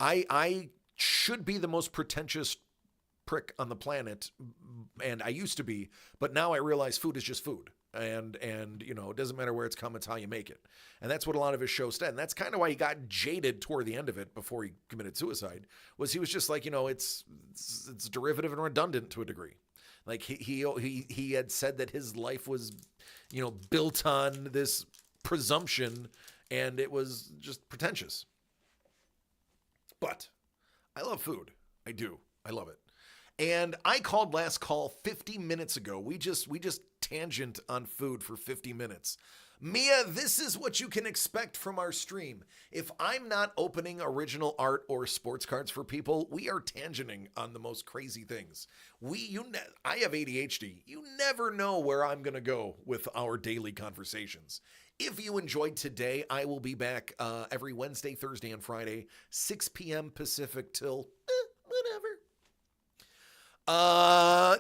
I should be the most pretentious prick on the planet, and I used to be, but now I realize food is just food. And it doesn't matter where it's come, it's how you make it. And that's what a lot of his shows said. And that's kind of why he got jaded toward the end of it before he committed suicide, was he was just like, it's derivative and redundant to a degree. Like he had said that his life was, built on this presumption, and it was just pretentious. But I love food. I do. I love it. And I called last call 50 minutes ago. We just tangent on food for 50 minutes. Mia, this is what you can expect from our stream. If I'm not opening original art or sports cards for people, we are tangenting on the most crazy things. I have ADHD. You never know where I'm going to go with our daily conversations. If you enjoyed today, I will be back every Wednesday, Thursday, and Friday, 6 p.m. Pacific till whatever.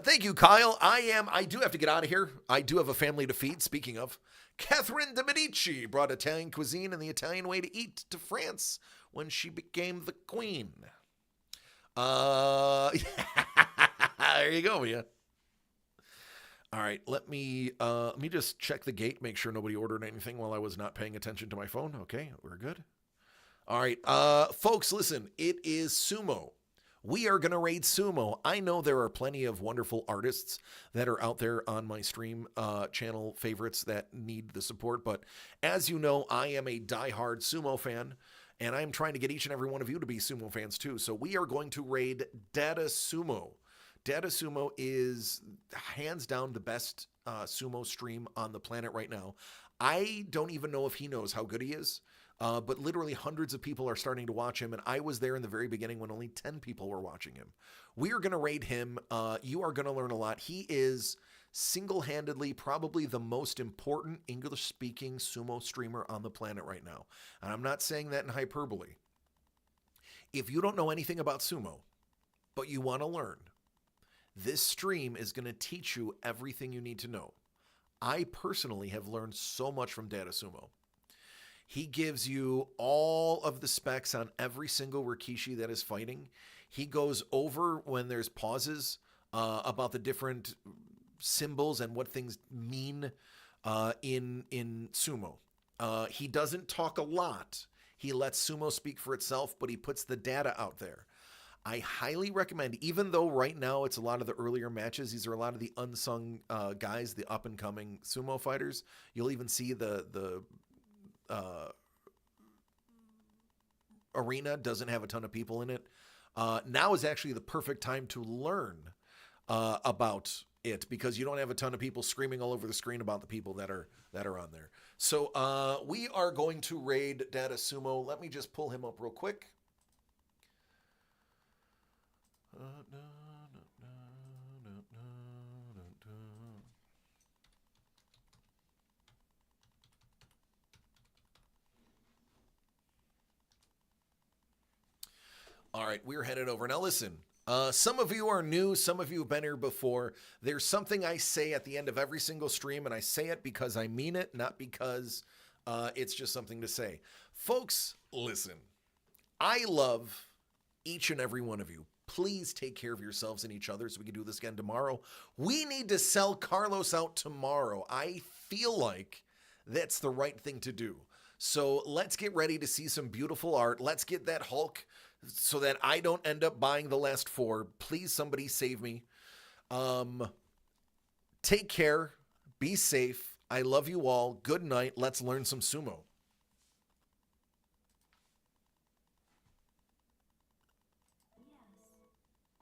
Thank you, Kyle. I do have to get out of here. I do have a family to feed. Speaking of, Catherine de Medici brought Italian cuisine and the Italian way to eat to France when she became the queen. There you go, Mia. All right, let me just check the gate, make sure nobody ordered anything while I was not paying attention to my phone. Okay, we're good. All right, folks, listen, it is sumo. We are going to raid sumo. I know there are plenty of wonderful artists that are out there on my stream channel favorites that need the support, but as you know, I am a diehard sumo fan, and I'm trying to get each and every one of you to be sumo fans too. So we are going to raid Data Sumo. Data Sumo is hands down the best sumo stream on the planet right now. I don't even know if he knows how good he is, but literally hundreds of people are starting to watch him, and I was there in the very beginning when only 10 people were watching him. We are going to raid him. You are going to learn a lot. He is single-handedly probably the most important English-speaking sumo streamer on the planet right now. And I'm not saying that in hyperbole. If you don't know anything about sumo, but you want to learn, this stream is going to teach you everything you need to know. I personally have learned so much from Data Sumo. He gives you all of the specs on every single Rikishi that is fighting. He goes over when there's pauses about the different symbols and what things mean in sumo. He doesn't talk a lot. He lets sumo speak for itself, but he puts the data out there. I highly recommend, even though right now it's a lot of the earlier matches, these are a lot of the unsung guys, the up-and-coming sumo fighters. You'll even see the arena doesn't have a ton of people in it. Now is actually the perfect time to learn about it, because you don't have a ton of people screaming all over the screen about the people that are on there. So we are going to raid Data Sumo. Let me just pull him up real quick. All right, we're headed over. Now listen, Some of you are new, some of you have been here before. There's something I say at the end of every single stream, and I say it because I mean it, not because it's just something to say. Folks, listen. I love each and every one of you. Please take care of yourselves and each other so we can do this again tomorrow. We need to sell Carlos out tomorrow. I feel like that's the right thing to do. So let's get ready to see some beautiful art. Let's get that Hulk so that I don't end up buying the last 4. Please, somebody save me. Take care. Be safe. I love you all. Good night. Let's learn some sumo.